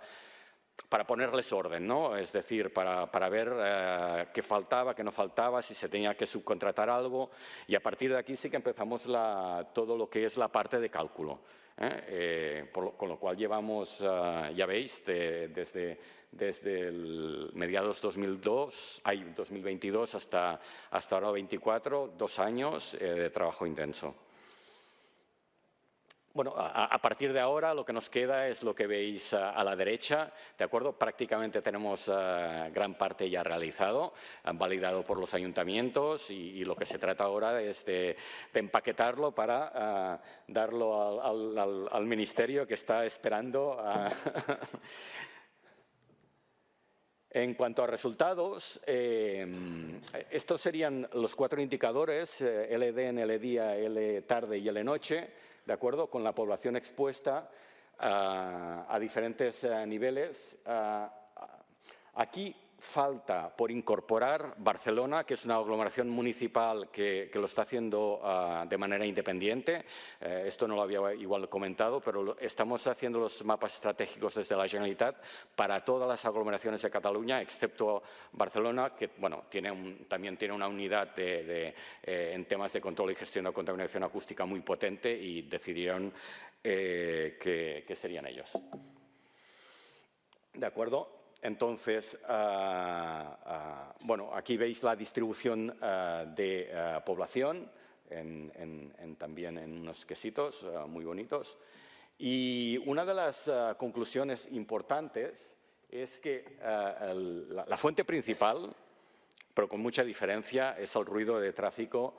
[SPEAKER 1] ponerles orden, ¿no? Es decir, para ver qué faltaba, qué no faltaba, si se tenía que subcontratar algo, y a partir de aquí sí que empezamos todo lo que es la parte de cálculo. Con lo cual llevamos, ya veis, desde el mediados 2022 hasta ahora 24, 2 años de trabajo intenso. Bueno, a partir de ahora lo que nos queda es lo que veis a la derecha, ¿de acuerdo? Prácticamente tenemos gran parte ya realizado, validado por los ayuntamientos, y lo que se trata ahora es de empaquetarlo para darlo al ministerio, que está esperando. En cuanto a resultados, estos serían los 4 indicadores, LD en L día, L tarde y L noche, ¿de acuerdo? Con la población expuesta a diferentes niveles. Aquí falta por incorporar Barcelona, que es una aglomeración municipal que lo está haciendo de manera independiente. Esto no lo había igual comentado, pero estamos haciendo los mapas estratégicos desde la Generalitat para todas las aglomeraciones de Cataluña, excepto Barcelona, que bueno, también tiene una unidad en temas de control y gestión de contaminación acústica muy potente, y decidieron que serían ellos. ¿De acuerdo? Entonces, bueno, aquí veis la distribución de población, también en unos quesitos muy bonitos. Y una de las conclusiones importantes es que la fuente principal, pero con mucha diferencia, es el ruido de tráfico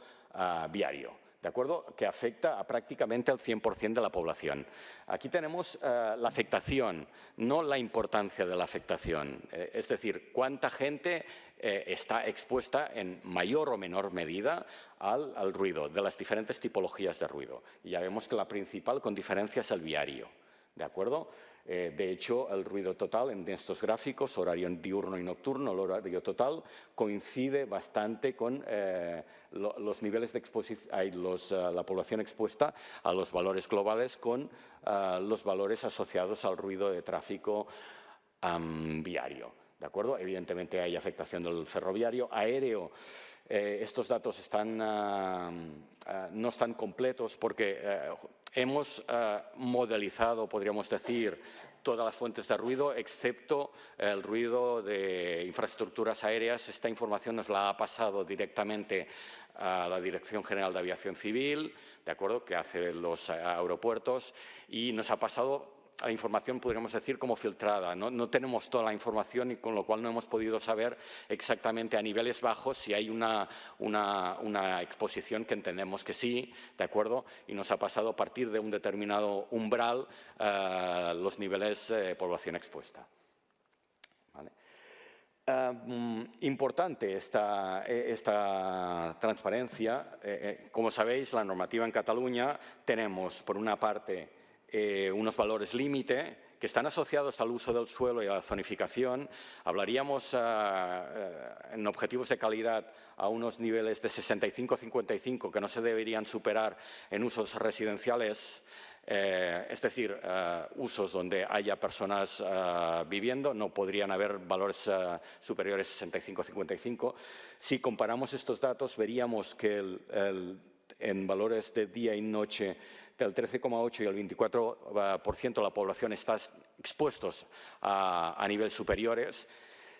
[SPEAKER 1] viario, ¿de acuerdo? Que afecta a prácticamente al 100% de la población. Aquí tenemos la afectación, no la importancia de la afectación. Es decir, cuánta gente está expuesta en mayor o menor medida al ruido, de las diferentes tipologías de ruido. Y ya vemos que la principal, con diferencia, es el viario, ¿de acuerdo? De hecho, el ruido total en estos gráficos, horario diurno y nocturno, el horario total coincide bastante con los niveles de exposición, la población expuesta a los valores globales con los valores asociados al ruido de tráfico viario. ¿De acuerdo? Evidentemente hay afectación del ferroviario, aéreo. Estos datos no están completos porque hemos modelizado, podríamos decir, todas las fuentes de ruido, excepto el ruido de infraestructuras aéreas. Esta información nos la ha pasado directamente a la Dirección General de Aviación Civil, ¿de acuerdo?, que hace los aeropuertos, y nos ha pasado la información, podríamos decir, como filtrada. No tenemos toda la información y con lo cual no hemos podido saber exactamente a niveles bajos si hay una exposición, que entendemos que sí, ¿de acuerdo? Y nos ha pasado a partir de un determinado umbral los niveles de población expuesta. ¿Vale? Importante esta transparencia. Como sabéis, la normativa en Cataluña tenemos, por una parte, unos valores límite que están asociados al uso del suelo y a la zonificación. Hablaríamos en objetivos de calidad a unos niveles de 65-55 que no se deberían superar en usos residenciales, es decir, usos donde haya personas viviendo. No podrían haber valores superiores a 65-55. Si comparamos estos datos, veríamos que en valores de día y noche del 13,8 y el 24% de la población está expuestos a niveles superiores.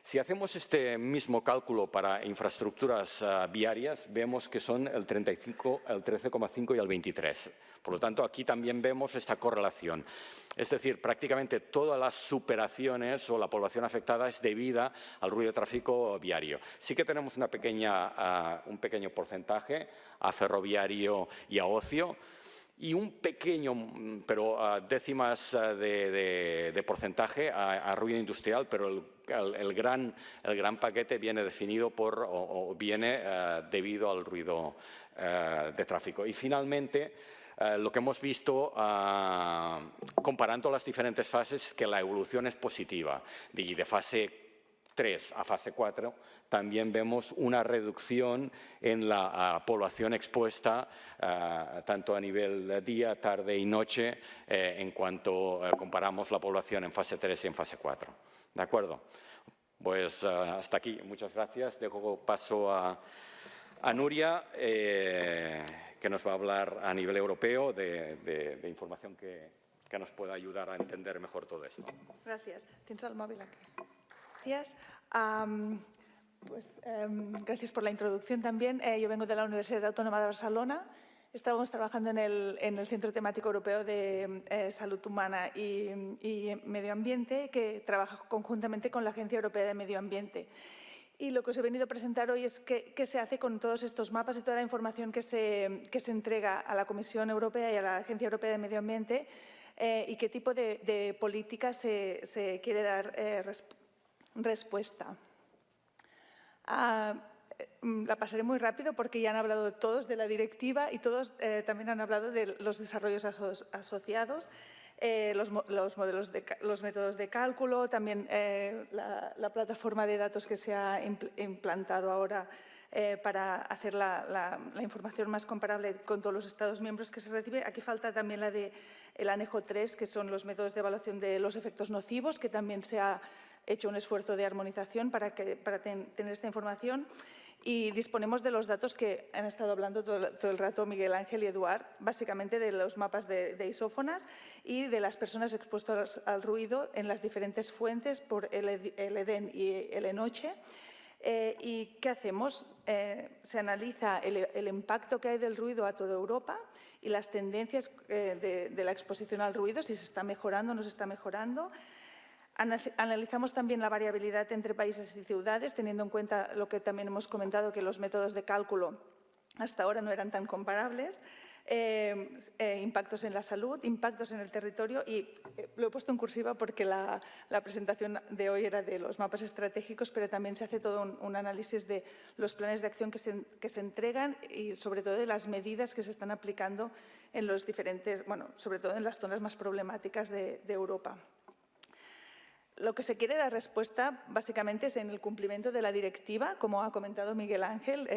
[SPEAKER 1] Si hacemos este mismo cálculo para infraestructuras viarias, vemos que son el 35, el 13,5 y el 23. Por lo tanto, aquí también vemos esta correlación. Es decir, prácticamente todas las superaciones o la población afectada es debida al ruido de tráfico viario. Sí que tenemos un pequeño porcentaje a ferroviario y a ocio, y un pequeño, pero décimas de porcentaje a ruido industrial, pero el gran paquete viene definido por o viene debido al ruido de tráfico. Y finalmente, lo que hemos visto comparando las diferentes fases es que la evolución es positiva. Y de fase 3 a fase 4 también vemos una reducción en la población expuesta, tanto a nivel día, tarde y noche, en cuanto comparamos la población en fase 3 y en fase 4. ¿De acuerdo? Pues hasta aquí. Muchas gracias. Dejo paso a Nuria, que nos va a hablar a nivel europeo de información que nos pueda ayudar a entender mejor todo esto.
[SPEAKER 3] Gracias. ¿Tienes el móvil aquí? Gracias. Gracias por la introducción también. Yo vengo de la Universidad Autónoma de Barcelona. Estamos trabajando en el Centro Temático Europeo de Salud Humana y Medio Ambiente, que trabaja conjuntamente con la Agencia Europea de Medio Ambiente. Y lo que os he venido a presentar hoy es qué se hace con todos estos mapas y toda la información que se entrega a la Comisión Europea y a la Agencia Europea de Medio Ambiente, y qué tipo de políticas se quiere dar respuesta. La pasaré muy rápido porque ya han hablado todos de la directiva y todos también han hablado de los desarrollos asociados, los métodos de cálculo, también la plataforma de datos que se ha implantado ahora para hacer la información más comparable con todos los Estados miembros que se recibe. Aquí falta también el anejo 3, que son los métodos de evaluación de los efectos nocivos, que también se ha hecho un esfuerzo de armonización para tener esta información, y disponemos de los datos que han estado hablando todo el rato Miguel Ángel y Eduard, básicamente de los mapas de isófonas y de las personas expuestas al ruido en las diferentes fuentes por el EDEN y el ENOCHE. ¿Y qué hacemos? Se analiza el impacto que hay del ruido a toda Europa y las tendencias de la exposición al ruido, si se está mejorando o no se está mejorando. Analizamos también la variabilidad entre países y ciudades, teniendo en cuenta lo que también hemos comentado, que los métodos de cálculo hasta ahora no eran tan comparables, impactos en la salud, impactos en el territorio y lo he puesto en cursiva porque la presentación de hoy era de los mapas estratégicos, pero también se hace todo un análisis de los planes de acción que se entregan y sobre todo de las medidas que se están aplicando en los diferentes, bueno, sobre todo en las zonas más problemáticas de Europa. Lo que se quiere dar respuesta básicamente es en el cumplimiento de la directiva, como ha comentado Miguel Ángel.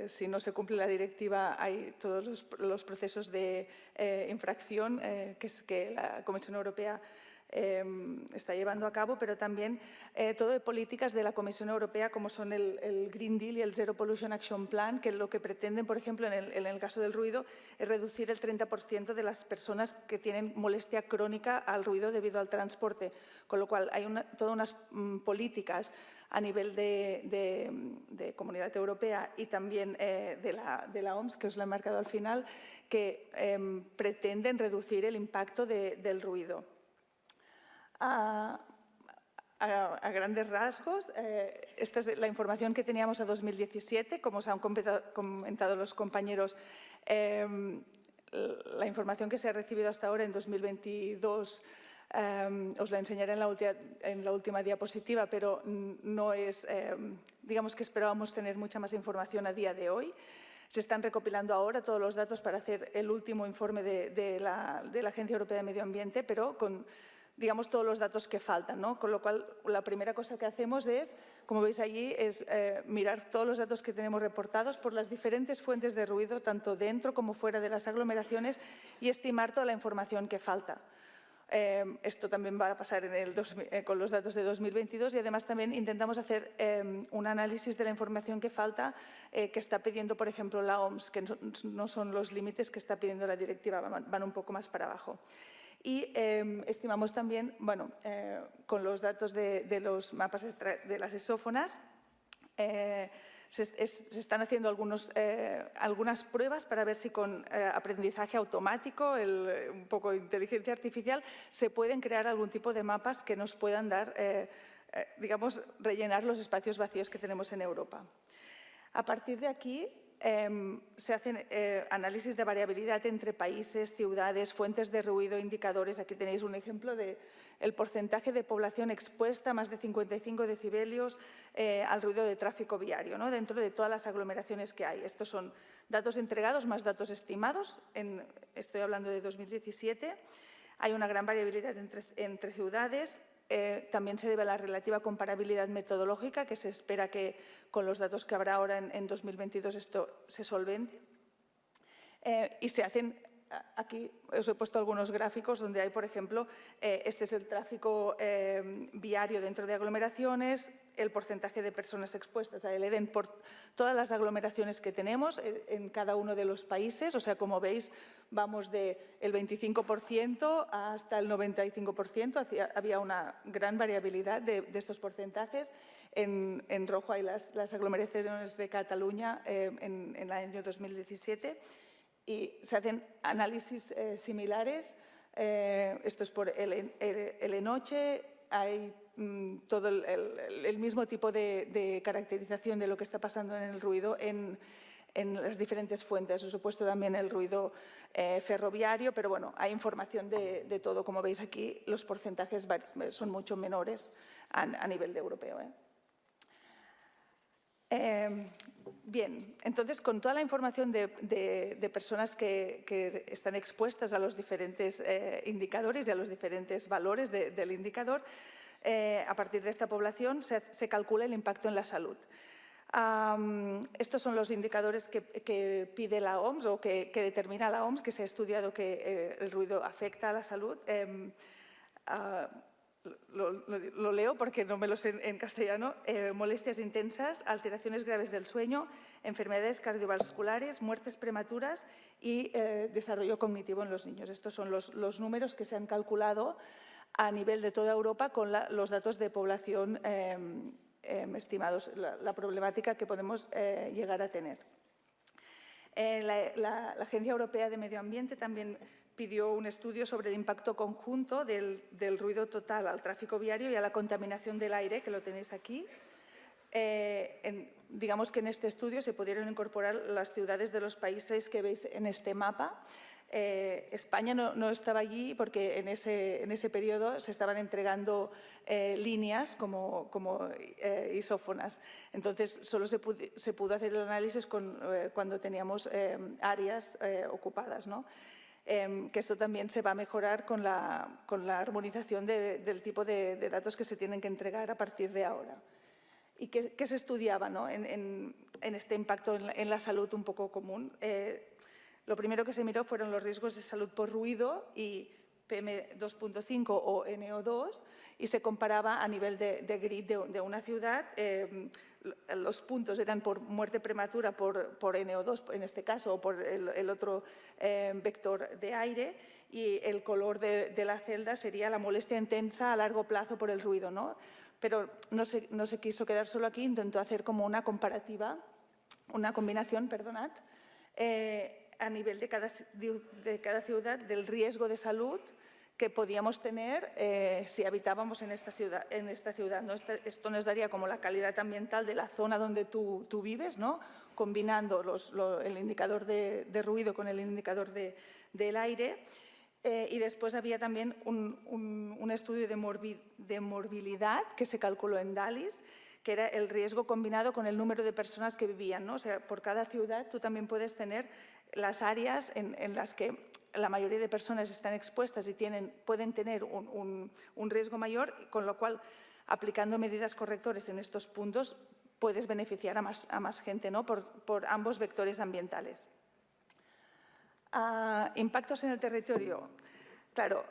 [SPEAKER 3] Si no se cumple la directiva hay todos los procesos de infracción que la Comisión Europea está llevando a cabo, pero también todo de políticas de la Comisión Europea como son el Green Deal y el Zero Pollution Action Plan, que lo que pretenden, por ejemplo, en el caso del ruido, es reducir el 30% de las personas que tienen molestia crónica al ruido debido al transporte, con lo cual hay todas unas políticas a nivel de Comunidad Europea y también de la OMS, que os la he marcado al final, que pretenden reducir el impacto del ruido. A grandes rasgos, esta es la información que teníamos a 2017, como os han comentado los compañeros, la información que se ha recibido hasta ahora en 2022 os la enseñaré en la última diapositiva, pero no es, digamos que esperábamos tener mucha más información a día de hoy. Se están recopilando ahora todos los datos para hacer el último informe de la Agencia Europea de Medio Ambiente, pero con, digamos, todos los datos que faltan, ¿no? Con lo cual, la primera cosa que hacemos es, como veis allí, es mirar todos los datos que tenemos reportados por las diferentes fuentes de ruido, tanto dentro como fuera de las aglomeraciones, y estimar toda la información que falta. Esto también va a pasar con los datos de 2022 y además también intentamos hacer un análisis de la información que falta, que está pidiendo, por ejemplo, la OMS, que no son los límites que está pidiendo la directiva, van un poco más para abajo. Y estimamos también, bueno, con los datos de los mapas de las exófonas, se están haciendo algunas pruebas para ver si con aprendizaje automático, un poco de inteligencia artificial, se pueden crear algún tipo de mapas que nos puedan dar, digamos, rellenar los espacios vacíos que tenemos en Europa. A partir de aquí, se hacen análisis de variabilidad entre países, ciudades, fuentes de ruido, indicadores. Aquí tenéis un ejemplo del porcentaje de población expuesta a más de 55 decibelios al ruido de tráfico viario, ¿no? Dentro de todas las aglomeraciones que hay. Estos son datos entregados más datos estimados. Estoy hablando de 2017. Hay una gran variabilidad entre ciudades. También se debe a la relativa comparabilidad metodológica, que se espera que con los datos que habrá ahora en 2022 esto se solvente. Y se hacen, aquí os he puesto algunos gráficos donde hay, por ejemplo, este es el tráfico viario dentro de aglomeraciones, el porcentaje de personas expuestas a el EDEN por todas las aglomeraciones que tenemos en cada uno de los países. O sea, como veis, vamos del 25% hasta el 95%. Había una gran variabilidad de estos porcentajes. En rojo hay las aglomeraciones de Cataluña en el año 2017. Y se hacen análisis similares. Esto es por el Enoche. Hay todo el mismo tipo de caracterización de lo que está pasando en el ruido en las diferentes fuentes. Os he puesto también el ruido ferroviario, pero bueno, hay información de todo. Como veis aquí, los porcentajes son mucho menores a nivel europeo. Bien, entonces con toda la información de personas que están expuestas a los diferentes indicadores y a los diferentes valores del indicador, a partir de esta población se calcula el impacto en la salud. Estos son los indicadores que pide la OMS o que determina la OMS, que se ha estudiado que el ruido afecta a la salud. Lo leo porque no me lo sé en castellano. Molestias intensas, alteraciones graves del sueño, enfermedades cardiovasculares, muertes prematuras y desarrollo cognitivo en los niños. Estos son los números que se han calculado a nivel de toda Europa con los datos de población estimados, la problemática que podemos llegar a tener. La Agencia Europea de Medio Ambiente también pidió un estudio sobre el impacto conjunto del ruido total al tráfico viario y a la contaminación del aire, que lo tenéis aquí. digamos que en este estudio se pudieron incorporar las ciudades de los países que veis en este mapa. España no estaba allí porque en ese periodo se estaban entregando líneas como isófonas. Entonces, solo se pudo hacer el análisis cuando teníamos áreas ocupadas, ¿no? Que esto también se va a mejorar con la armonización del tipo de datos que se tienen que entregar a partir de ahora. ¿Y qué se estudiaba, ¿no? en este impacto en la salud un poco común? Lo primero que se miró fueron los riesgos de salud por ruido y PM2.5 o NO2 y se comparaba a nivel de grid de una ciudad. Los puntos eran por muerte prematura por NO2 en este caso o por el otro vector de aire y el color de la celda sería la molestia intensa a largo plazo por el ruido, ¿no? Pero no se quiso quedar solo aquí, intentó hacer como una comparativa, una combinación, perdonad, a nivel de cada ciudad del riesgo de salud que podíamos tener si habitábamos en esta ciudad, ¿no? Esto nos daría como la calidad ambiental de la zona donde tú vives, ¿no? Combinando el indicador de ruido con el indicador del aire. Y después había también un estudio de morbilidad que se calculó en DALIS, que era el riesgo combinado con el número de personas que vivían, ¿no? O sea, por cada ciudad tú también puedes tener las áreas en las que la mayoría de personas están expuestas y pueden tener un riesgo mayor, con lo cual, aplicando medidas correctores en estos puntos, puedes beneficiar a más gente, ¿no? por ambos vectores ambientales. Impactos en el territorio. Claro,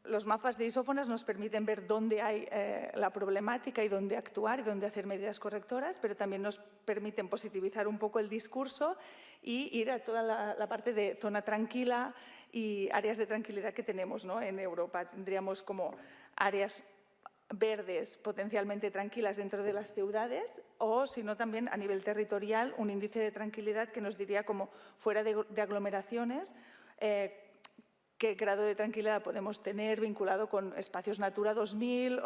[SPEAKER 3] los mapas de isófonas nos permiten ver dónde hay la problemática y dónde actuar y dónde hacer medidas correctoras, pero también nos permiten positivizar un poco el discurso y ir a toda la parte de zona tranquila y áreas de tranquilidad que tenemos, ¿no? En Europa. Tendríamos como áreas verdes potencialmente tranquilas dentro de las ciudades o, si no, también a nivel territorial, un índice de tranquilidad que nos diría como fuera de aglomeraciones qué grado de tranquilidad podemos tener vinculado con espacios Natura 2000,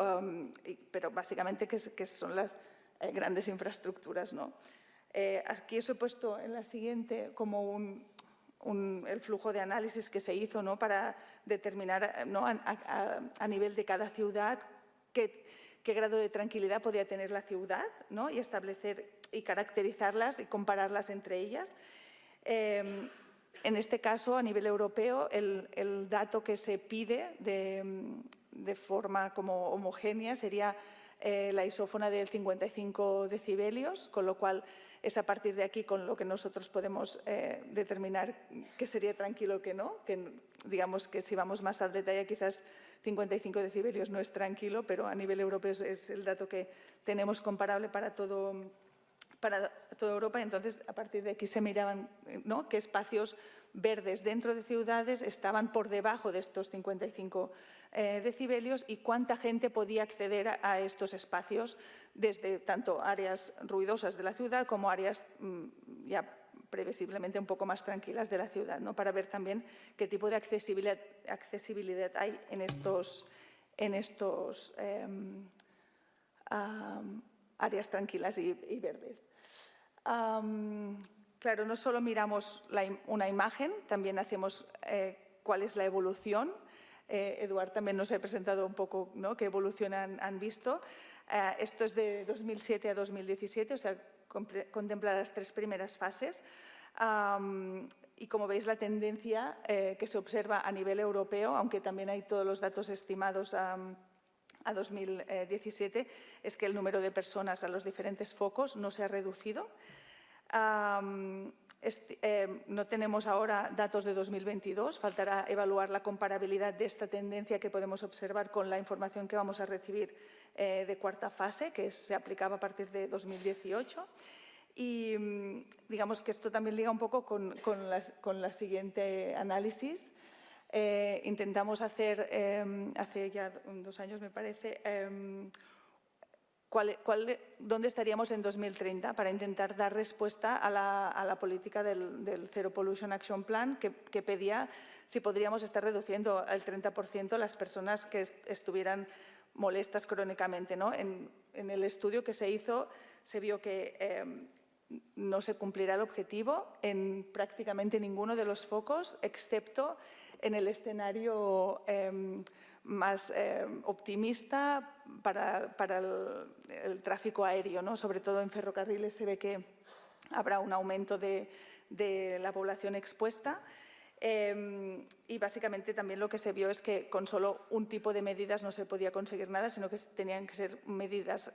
[SPEAKER 3] pero básicamente que son las grandes infraestructuras, ¿no? Aquí os he puesto en la siguiente como el flujo de análisis que se hizo, ¿no? Para determinar, ¿no? a nivel de cada ciudad qué grado de tranquilidad podía tener la ciudad, ¿no? Y establecer y caracterizarlas y compararlas entre ellas. En este caso, a nivel europeo, el dato que se pide de forma como homogénea sería la isófona de 55 decibelios, con lo cual es a partir de aquí con lo que nosotros podemos determinar qué sería tranquilo o qué no. Que, digamos que si vamos más al detalle, quizás 55 decibelios no es tranquilo, pero a nivel europeo es el dato que tenemos comparable para toda Europa. Entonces, a partir de aquí se miraban, ¿no? qué espacios verdes dentro de ciudades estaban por debajo de estos 55 decibelios y cuánta gente podía acceder a estos espacios desde tanto áreas ruidosas de la ciudad como áreas ya previsiblemente un poco más tranquilas de la ciudad, ¿no? Para ver también qué tipo de accesibilidad hay en estos áreas tranquilas y verdes. Claro, no solo miramos una imagen, también hacemos cuál es la evolución. Eduard también nos ha presentado un poco, ¿no? qué evolución han visto. Esto es de 2007 a 2017, o sea, contempla las 3 primeras fases. Y como veis, la tendencia que se observa a nivel europeo, aunque también hay todos los datos estimados a 2017, es que el número de personas a los diferentes focos no se ha reducido. No tenemos ahora datos de 2022, faltará evaluar la comparabilidad de esta tendencia que podemos observar con la información que vamos a recibir de cuarta fase, que se aplicaba a partir de 2018. Y digamos que esto también liga un poco con la siguiente análisis. Intentamos hacer, hace ya 2 años me parece, dónde estaríamos en 2030 para intentar dar respuesta a la política del Zero Pollution Action Plan que pedía si podríamos estar reduciendo al 30% las personas que estuvieran molestas crónicamente, ¿no? En el estudio que se hizo se vio que no se cumplirá el objetivo en prácticamente ninguno de los focos, excepto en el escenario más optimista para el tráfico aéreo, ¿no? Sobre todo en ferrocarriles se ve que habrá un aumento de la población expuesta. Y básicamente también lo que se vio es que con solo un tipo de medidas no se podía conseguir nada, sino que tenían que ser medidas,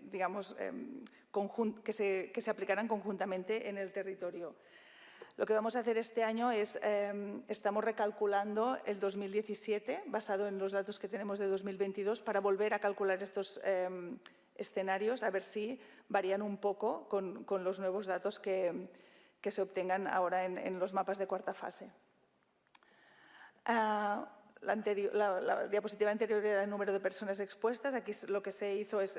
[SPEAKER 3] digamos, que se aplicaran conjuntamente en el territorio. Lo que vamos a hacer este año es, estamos recalculando el 2017, basado en los datos que tenemos de 2022, para volver a calcular estos escenarios, a ver si varían un poco con los nuevos datos que se obtengan ahora en los mapas de cuarta fase. La diapositiva anterior era el número de personas expuestas. Aquí lo que se hizo es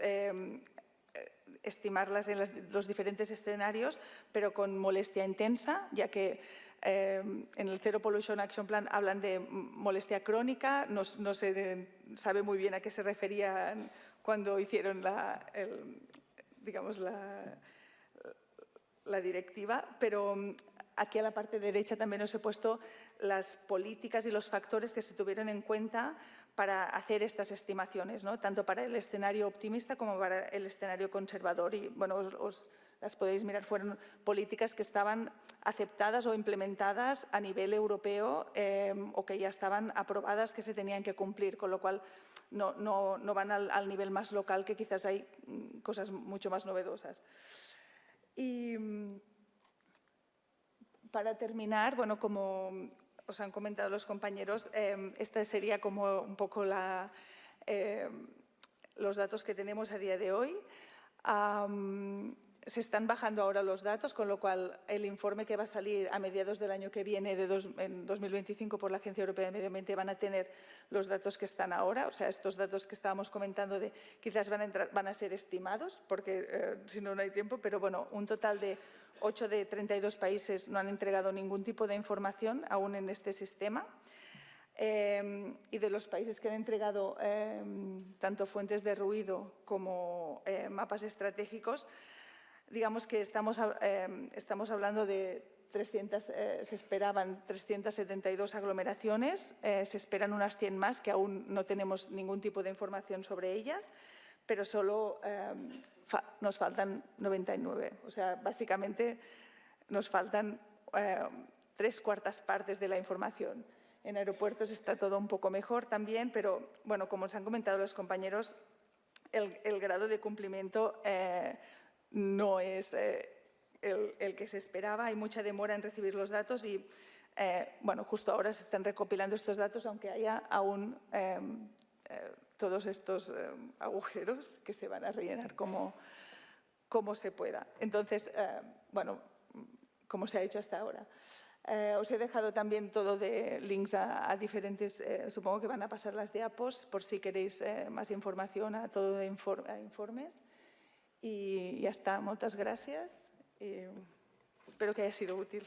[SPEAKER 3] estimarlas en los diferentes escenarios, pero con molestia intensa, ya que en el Zero Pollution Action Plan hablan de molestia crónica, no se sabe muy bien a qué se referían cuando hicieron digamos, la directiva, pero aquí a la parte derecha también os he puesto las políticas y los factores que se tuvieron en cuenta para hacer estas estimaciones, ¿no? Tanto para el escenario optimista como para el escenario conservador. Y bueno, las podéis mirar, fueron políticas que estaban aceptadas o implementadas a nivel europeo o que ya estaban aprobadas, que se tenían que cumplir, con lo cual no van al nivel más local, que quizás hay cosas mucho más novedosas. Y para terminar, bueno, como os han comentado los compañeros, esta sería como un poco los datos que tenemos a día de hoy. Se están bajando ahora los datos, con lo cual el informe que va a salir a mediados del año que viene, en 2025, por la Agencia Europea de Medio Ambiente, van a tener los datos que están ahora. O sea, estos datos que estábamos comentando quizás van a ser estimados, porque si no, no hay tiempo. Pero bueno, un total de 8 de 32 países no han entregado ningún tipo de información aún en este sistema. Y de los países que han entregado tanto fuentes de ruido como mapas estratégicos, digamos que estamos hablando de se esperaban 372 aglomeraciones, se esperan unas 100 más que aún no tenemos ningún tipo de información sobre ellas, pero solo nos faltan 99. O sea, básicamente nos faltan 3/4 partes de la información. En aeropuertos está todo un poco mejor también, pero bueno, como os han comentado los compañeros, el grado de cumplimiento no es el que se esperaba. Hay mucha demora en recibir los datos y, bueno, justo ahora se están recopilando estos datos, aunque haya aún todos estos agujeros que se van a rellenar como se pueda. Entonces, bueno, como se ha hecho hasta ahora. Os he dejado también todo de links a diferentes, supongo que van a pasar las diapos, por si queréis más información a todo de informes. Y ya está, muchas gracias. Y espero que haya sido útil.